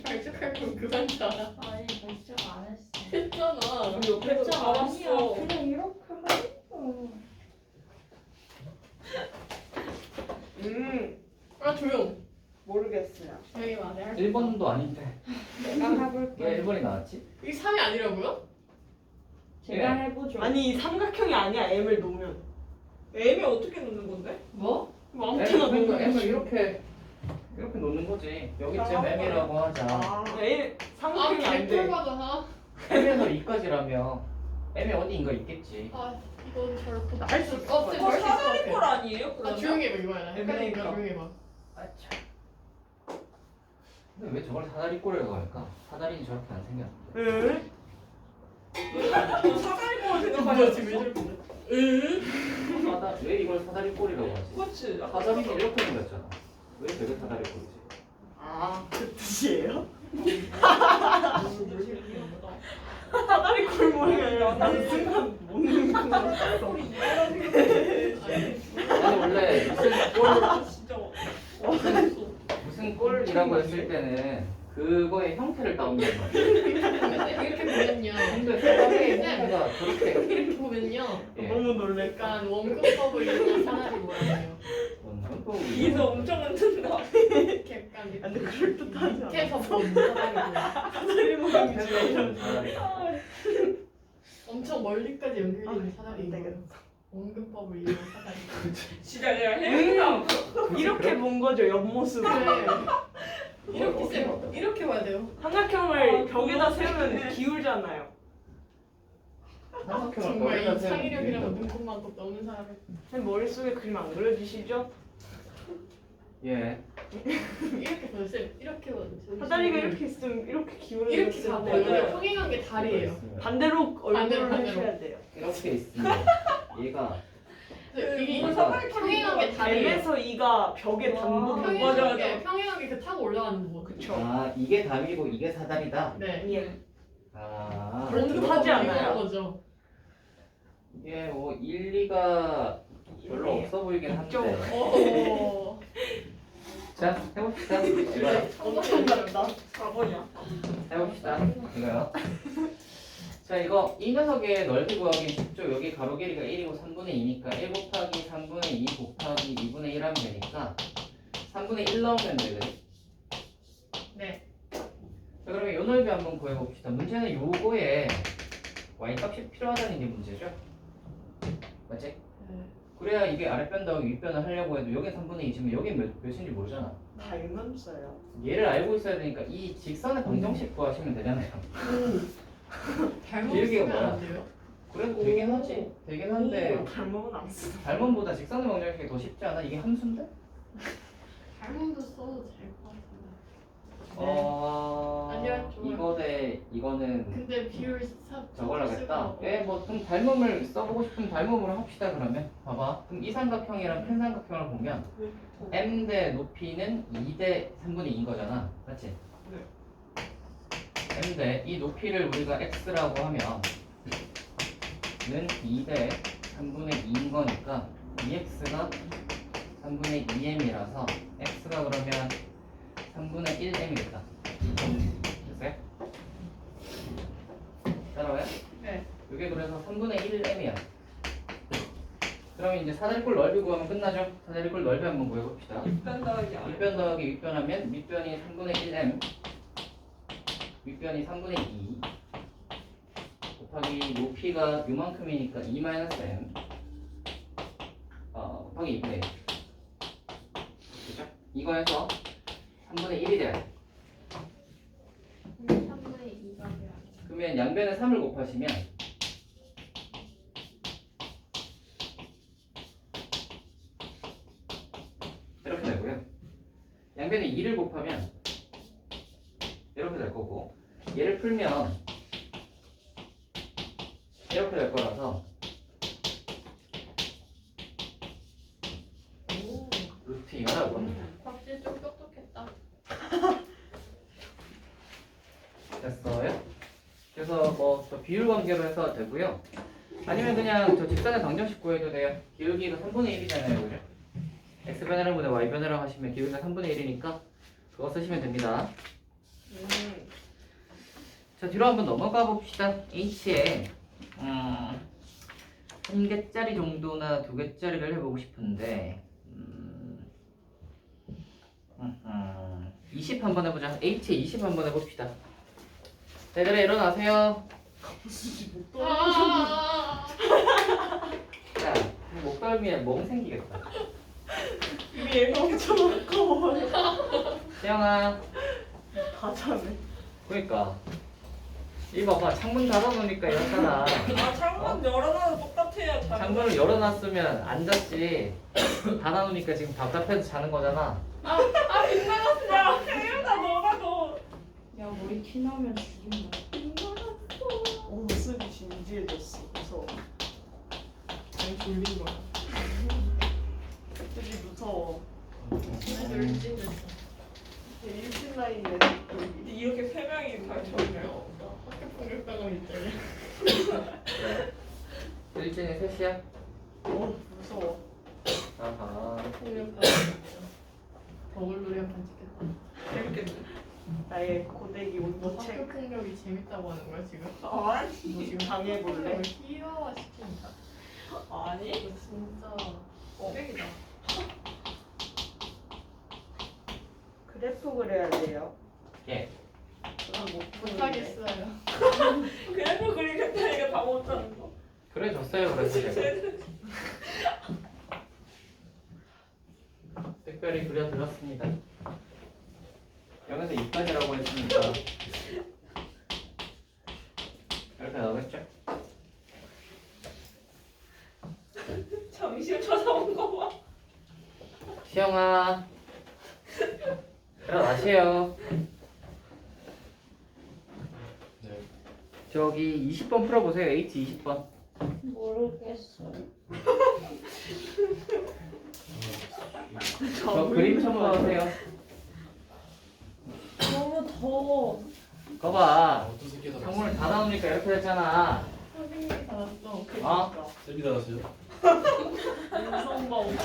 발족할 건 그만 자. 아니 결정 안 했어. 했잖아. 우리 옆에서 결정 다 아니야. 봤어. 그냥 이렇게 하니까. 아 조용. 모르겠어요. 조용히 말해. 1번도 아닌데. 내가 해볼게. 왜 1번이 나왔지? 이게 3이 아니라고요? 제가 해보죠. 아니 삼각형이 아니야 M을 놓으면. M이 어떻게 넣는 건데? 뭐? 뭐 아무튼 그러니까 놓으면. M을 이렇게 놓는 거지. 여기쯤 M이라고 하자. 아, A 아 삼각형이 안 돼. 개꿀받아. M에서 2까지라며 M에 어디인가 있겠지. 아 이건 절대 알수 없어. 없어. 이거 할수 있을 것 사다리꼴 같아. 아니에요? 아 그러면? 조용히 해봐 이거 아니라. 헷갈리니까 그러니까. 조용히 해봐. 아차. 근데 왜 저걸 사다리꼴이라고 할까? 사다리는 저렇게 안 생겼는데. 응? 사다리꼴 뭐야 생각하지 지금 왜 저러는데? 왜 이걸 사다리꼴이라고 하지? 그렇지. 사다리는 이렇게 생겼잖아. 왜 저게 사다리꼴이지? 아, 그 뜻이에요? 재밌는구나. 사다리꼴 모양이 아니라 난 순간 먹는 거 같았어. 아니 원래 아 진짜 무슨 꼴이라고 했을 때는 그거의 형태를 따온단 말이야. 이렇게 보면요. 근데 사다리의 형태가 저렇게 이렇게 보면요. 예. 너무 놀랄까? 약간 원근법을 이루는 사람이 모양이에요. 이도 엄청 흔든다. 이렇게 약간 아, 근데 그럴듯하지 않아. 밑에서 본 사람이 사다리 모양이 진짜 이런. 엄청 멀리까지 연결되는 아, 사다리 안 되겠다. 원근법을 이루는 사다리. 진짜 내가 해보다. 이렇게 본 거죠 옆모습. 이렇게 봐야 돼요. 삼각형을 벽에다 세우면 기울잖아요. 정말 이 창의력이랑 눈곱만 또 넘는 사람이. 선생님 머릿속에 그림 안 그려지시죠? 예. 이렇게 보세요. 이렇게 보세요. 사다리가 이렇게 있으면 이렇게 기울어져 이렇게 있을 가고 때 여기 평행한 게 다리예요. 반대로 얼굴을 반대로. 하셔야 돼요. 이렇게 있으면 얘가 이게 뭐 사다리 평행한 게 다리예요. M에서 E가 벽에 닿는 평행한 게 평행하게 그 타고 올라가는 거. 그쵸? 아 이게 답이고 이게 사다리다. 네. 예. 아 그럴듯하지 않아요? 거죠. 이게 뭐 일리가 별로 없어 보이긴 있죠. 한데. 오. 자 해봅시다. 이거요. 엄청 다르다. 4번이야. 해봅시다. 이거요. 자 이거 이 녀석의 넓이 구하기 쉽죠. 여기 가로 길이가 1이고 3분의 2니까 1 곱하기 3분의 2 곱하기 2분의 1 하면 되니까 3분의 1 넣으면 되거든. 네. 자 그러면 요 넓이 한번 구해봅시다. 문제는 요거에 y값이 필요하다는 게 문제죠. 맞지? 네. 그래야 이게 아랫변 더하기 윗변을 하려고 해도 여기 3분의 2지만 여기 몇인지 모르잖아. 닮았어요. 얘를 알고 있어야 되니까 이 직선의 방정식 구하시면 되잖아요. 잘못 길게가 쓰면 뭐야? 안 돼요. 그래도 되긴 하지. 되긴 한데 닮으면 안 써. 닮음보다 직선의 방정식이 더 쉽지 않아? 이게 함수인데? 잘못도 써도 될 것 같은데. 아니야, 좋아요. 이거 대 이거는 근데 비율 저걸 하겠다. 예, 뭐 그럼 닮음을 써보고 싶으면 닮음으로 합시다 그러면. 봐봐. 그럼 이 삼각형이랑 큰 삼각형을 보면 m 대 높이는 2 대 3분의 2인 거잖아. 맞지? m 대 이 높이를 우리가 x라고 하면 는 2 대 3분의 2인 거니까 2x가 3분의 2m이라서 x가 그러면 3분의 1m이겠다. 됐어요? 따라와요? 네. 이게 그래서 3분의 1m이야. 그러면 그럼 이제 사다리꼴 넓이 구하면 끝나죠? 사다리꼴 넓이 한번 구해봅시다. 밑변 더하기 아래. 밑변 더하기 윗변하면 밑변이 3분의 1m 윗변이 3분의 2 곱하기 높이가 요만큼이니까 2-m 곱하기 2분의 1 그죠? 이거에서 3분의 1이 돼야 돼. 3분의 2가 돼요. 그러면 양변에 3을 곱하시면 이렇게 되고요. 양변에 2를 곱하면 이렇게 될 거고 얘를 풀면 이렇게 될 거라서 루트 2가 나올 겁니다. 확실히 좀 똑똑했다. 됐어요? 그래서 뭐 저 비율 관계로 해서 되고요. 아니면 그냥 저 직선의 방정식 구해도 돼요. 기울기가 3분의 1이잖아요, 그죠? x변이랑 분의 y변이랑 하시면 기울기가 3분의 1이니까 그거 쓰시면 됩니다. 자, 뒤로 한번 넘어가 봅시다. h에 1개짜리 정도나 2개짜리를 해보고 싶은데 20 한번 해보자. h에 20 한번 해봅시다. 얘들아 일어나세요. 야, 목덜미에 멍 생기겠다. 이미 얘가 엄청 아까워요. 태영아, 다 자네. 그러니까 이 봐봐, 창문 닫아놓으니까 이렇잖아. 아 창문 열어놔도 똑같아요. 창문을 열어놨으면 안 잤지. 닫아놓으니까 지금 답답해서 자는 거잖아. 야 태윤아 너가 너. 야 머리 티 나면 죽인다. 쓰기 진지해졌어. 무서워. 아니 졸린 거야. 되게 무서워. 울진했어. 일진 라인에 여기. 이렇게 세 명이 다 저기요. 학교 폭력당한 입장이야. 일진이 셋이야? 무서워. 아하. 더글놀이 한판 찍겠다. 재밌겠네. 나의 고데기 너 온도책. 학교 폭력이 재밌다고 하는 거야 지금? 아니. 너 지금 당해볼래? 뭘 희화화 시킨다. 아니. 이거 진짜 빽이다. 그래프 그려야 돼요. 예. 저는 못 못하겠어요. 그래서 그리겠다 이거 다 못하는 거. 그래 줬어요. 그래서 제가 특별히 그려드렸습니다. 여기서 2까지라고 했으니까 이렇게 나오겠죠? 점심 쳐다본 거 봐. 시영아 일어나세요. 네. 저기 20번 풀어보세요. H 20번. 모르겠어. 저 그림 첨부하세요. 너무 더워. 거봐. 어떤 새끼 다 창문을 닫아놓으니까 이렇게 됐잖아. 선생님이 받았어. 어? 쌤이 닫았어요? 인성과 없기.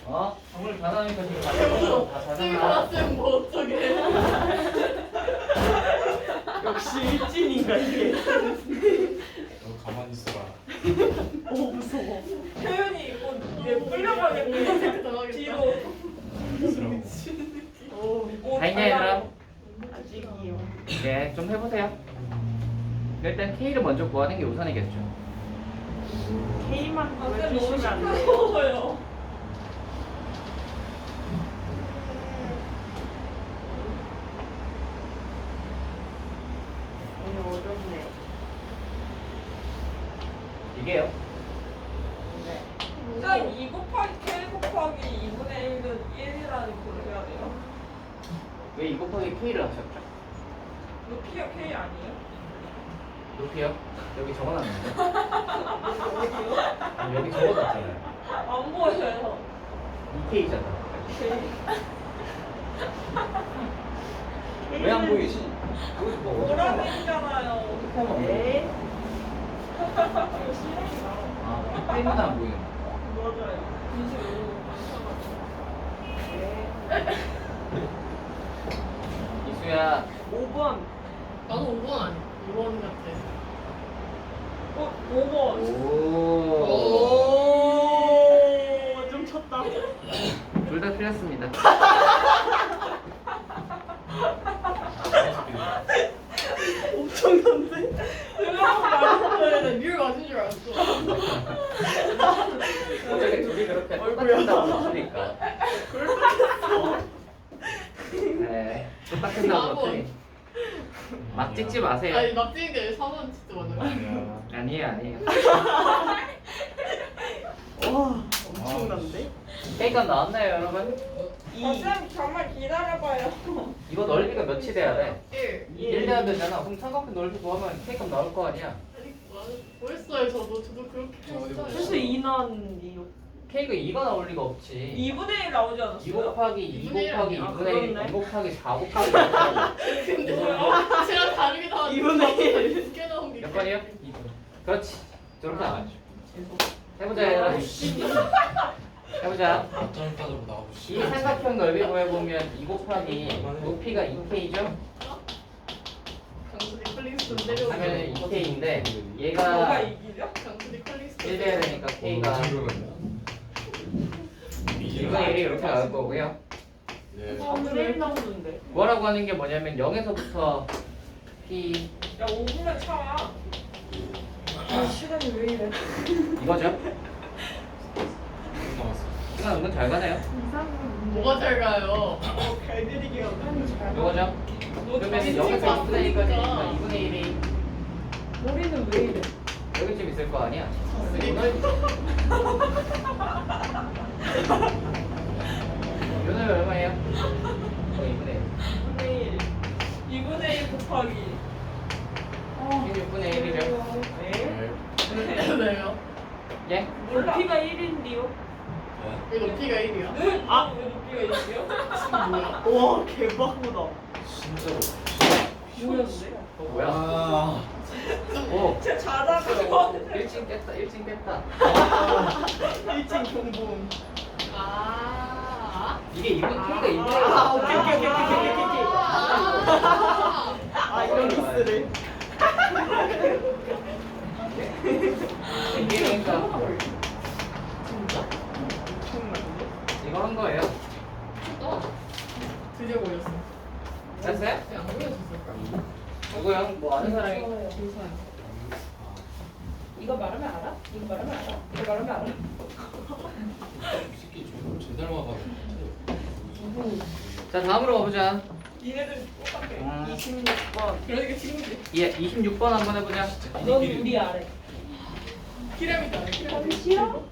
어? 창문을 닫아놓으니까 지금 다 선생님 닫아놔. 받았으면 뭐 어쩌게. 역시 일진인가 이게. 너 가만히 있어라. 무서워. 태윤이 이거 얘 끌려가겠네. 뒤로. 있으라고. 옷 다 있냐 얘들아? 아직이요. 네, 좀 해보세요. 일단 K를 먼저 구하는 게 우선이겠죠. K만 아, 쌤 너무 보여주시면 안 돼요. 시끄러워요. 오늘 어렵네. 이게요. 네. 쌤 2 곱하기 K 곱하기 2분의 1은 1이라는 걸 해야 돼요? 왜 2 곱하기 K를 하셨죠? 이거 P가 K 아니에요? 높이요? 여기 적어놨는데. 아니, 여기 적어놨잖아요. 안 보여요. 2K잖아. K는 왜 안 보이지? 여기 뭐 어떻게 뭐라고 하면 했잖아요. 어떻게 하면 안 보여? 네. 이거 싫어요. 아, 이 때문에 안 보이는 거. 맞아요. 이수야, 5번. 나도 5번 아니야. 5번 같아. 5번. 오. 오. 둘 다 틀렸습니다. 엄청난데? 내가 말했는데 뮤 맞은 줄 알았어. 어떻게 둘이 그렇게 얼굴이야. 똑같다고 못하니까. 네, 똑같다고 못하니. 막 찍지 마세요. 아니 막 찍은 게 4번 진짜 맞아요. 아니에요, 아니에요. 와 엄청난데? K가 나왔나요, 여러분? 쌤 잠깐 기다려봐요. 이거 넓이가 몇이 돼야 돼? 1. 1 돼야 되잖아. 그럼 삼각형 넓이 구하면 K값 나올 거 아니야. 아니 뭐했어요 저도 그렇게 했어요. 그래서 2난이요. K가 2가 나올 리가 없지. 2분의 1 나오지 2 않았어요? 곱하기 2 곱하기 아, 2분의 1, 그렇네. 2 곱하기 4 곱하기 2 곱하기 근데 제가 다르게 나왔는데 2분의 1. 늦게 나온 게 몇 번이요? 2분. 그렇지. 저렇게 나와야지. 해보자, 얘들아. 해보자. 맞점 따지고 나오고 이 삼각형 넓이 구해보면 2 곱하기 높이가 2K죠? 강수리 컬링스톤 내려오고 하면 2K인데 뭐가 얘가 이기죠? 강수리 컬링스톤 1 돼야 되니까 K가 2분의 1이 이렇게 나올 거고요. 네. 4분의 1 나오는데. 뭐라고 하는 게 뭐냐면 0에서부터 P 야 5분의 차야. 아 시간이 왜 이래? 이거죠? 나왔어. 시간 은근 잘 가네요. 뭐가 잘 가요? 갈들이기가 이거죠? 그러면 0에서 2분의 1까지니까 2분의 1이 머리는 왜 이래? 여기쯤 있을 거 아니야? 요놈이 얼마예요? 2분의 1. 2분의 1 곱하기 6분의 1이죠? 네. 왜요? 예? 높이가 1인데요. 왜 높이가 1이야? 네? 아. 왜 높이가 1이야? 지금 뭐야? 와 개바꾸다. 진짜로. 뭐였는데? 뭐야? 아. 오! 제 자다가 1층 깼다, 1층 깼다. 일진 경보음. 아 이게 2분, K가 2분의 1. 아, 오케이, 오케이, 오케이, 오케이, 오케이, 오케이. 아 이런 미스를. 그러니까 진짜? 엄청난데? 이거 한 거예요. 드디어 보였어. 됐어요? 안 보여줬을까? 누구요? 뭐 아는 사람이? 이거 말하면 알아? 이거 말하면 알아? 이거 말하면 알아? 이 새끼 좀 제대로 와봐. 자, 다음으로 가보자. 니네들 똑같아. 26번. 그러니까 친구지. 예, 26번 한번 해보자. 넌 우리 아래. 피라미드 아니야? 피라미드. 싫어?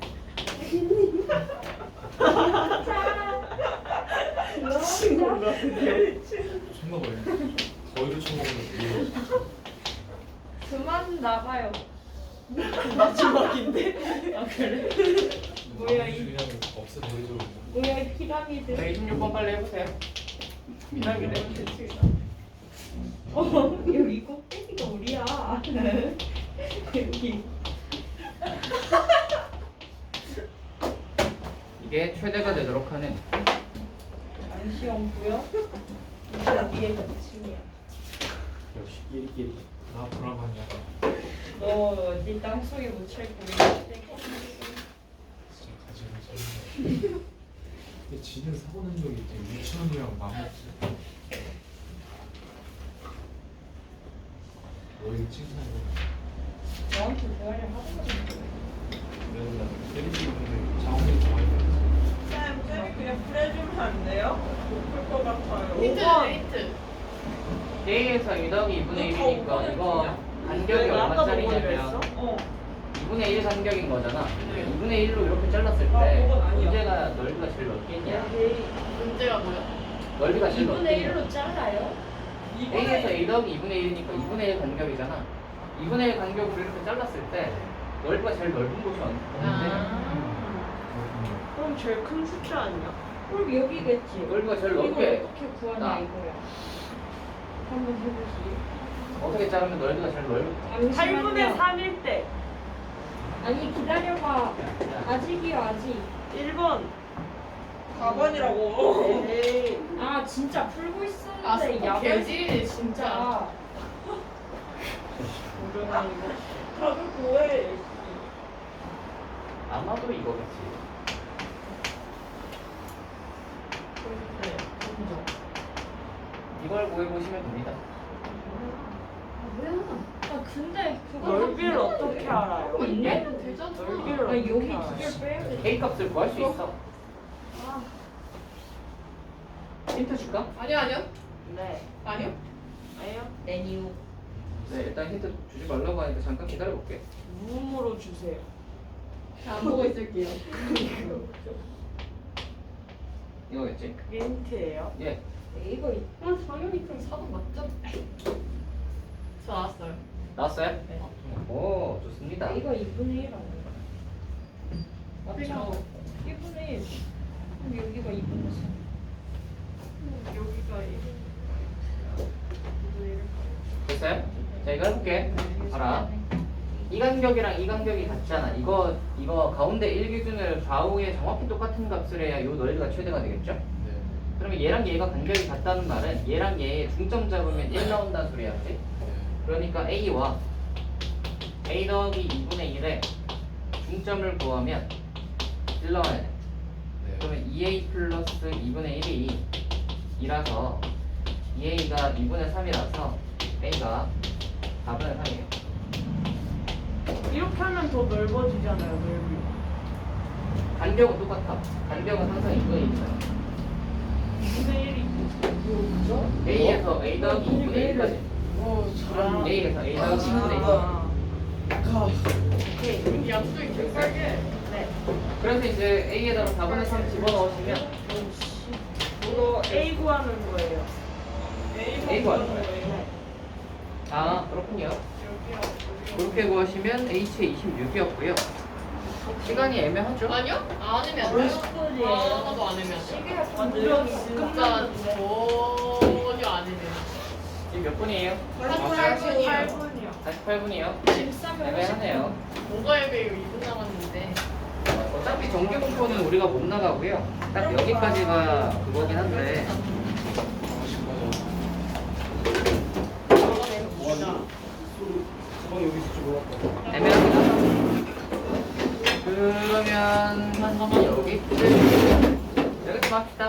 친구가 드디어. 쳐먹어요. 거의를 쳐먹으면 그만 나가요. 마지막인데? 아 그래? 뭐야, 이- 그냥 없애버리죠. 뭐야 이 피라미드. 자, 26번 빨리 해보세요. 미나미네. 여기 꼭대기가 우리야. 여기. 이게 최대가 되도록 하는 안시영구요. 여기에 겹침이야. 역시 끼리끼리. 아 불안하냐. 너네 땅속에 묻힐 고리. 진짜 가지고 있어. 근데 지는 사고 낸 적이 있대. 유치원이랑 맞먹지. 너희 칭찬해. 너한테 대화를 하는 거지. 그래서 나 때리시는 분들 자원이 좋아했어. 쌤이 그냥 풀해주면 안 돼요? 못풀것 같아요. 오번. 힌트. K에서 2 더하기 2분의 1이니까 이거 간격이 내가 아까도 뭐라 얼마짜리냐면 어. 2분의 1 간격인 거잖아. 2분의 1로 이렇게 잘랐을 아, 때 그건 아니야. 문제가 넓이가 제일 넓겠냐? 문제가 뭐야? 넓이가 제일 2분의 넓겠냐? 1로 잘라요? A에서 A 더하기 2분의 1이니까 2분의 1 간격이잖아. 2분의 1 간격으로 이렇게 잘랐을 때 넓이가 제일 넓은 곳이 없는데 그럼 제일 큰 숫자 아니야? 그럼 여기겠지. 넓이가 제일 이걸 넓게 어떻게 구하냐 나. 이거야. 한번 해보시. 어떻게 자르면 넓이가 제일 넓을까? 8분의 3일 때. 아니 기다려봐. 아직이요 아직. 1번. 4번이라고. 에이. 아 진짜 풀고 있었는데 아 스포 야발 개지 진짜. 진짜. 모르나 이거. 다들 뭐해? 아마도 이거겠지. 이걸 구해보시면 됩니다. 아 근데 넓이를 어떻게 알아요? 네? 넓이를 아 여기 어떻게 알아요? 2개 빼야 돼. A 값을 구할 수 있어. 힌트 줄까? 아니요. 네. 아니요. 아니요. 메뉴. 네, 일단 힌트 주지 말라고 하니까 잠깐 기다려볼게. 무음으로 주세요. 안 보고 있을게요. 이거겠지? 그게 힌트예요? 예. 이거 당연히 그럼 4번 맞죠? 저 나왔어요. 나왔어요? 네. 오, 좋습니다. 이거 2분의 1 아닌가? 맞죠? 1분의 1. 그럼 여기가 2분의 3. 여기가 됐어요? 자, 이거 해볼게. 봐라. 이 간격이랑 이 간격이 같잖아. 이거 가운데 1 기준으로 좌우에 정확히 똑같은 값을 해야 이 넓이가 최대가 되겠죠? 네. 그러면 얘랑 얘가 간격이 같다는 말은 얘랑 얘의 중점 잡으면 1 나온다는 소리야, 그치? 그러니까 A와 A 더하기 2분의 1에 중점을 구하면 1 나와야 돼. 네. 그러면 2A 플러스 2분의 1이 2라서 2A가 2분의 3이라서 A가 4분의 3이에요. 이렇게 하면 더 넓어지잖아요, 넓이. 간격은 똑같아. 간격은 항상 2분의 1이잖아. 2분의 1이 A에서 A 더하기 2분의 1까지. 아. A에서 A 더하기 2분의 1. 오케이. 양쪽이 개빨개. 네. 그래서 이제 A에다가 4분의 3 집어넣으시면 이거 A 구하는 거예요. A 구하는 거예요. 네. 아, 그렇군요. 그렇게 구하시면 H의 26이었고요. 시간이 애매하죠? 아니요? 아니면 안 몇 돼요. 분이에요? 하나도 아니면. 완전 진짜 끝났는데. 전혀 아니면. 지금 몇 분이에요? 48분이요. 48분이요. 애매하네요. 뭐가 애매해요? 2분 남았는데. 어차피 정규 공포는 우리가 못 나가고요. 딱 여기까지가 그거긴 한데. 가방 여기 있을 줄 몰랐다. 애매합니다. 그러면 여기쯤 합시다.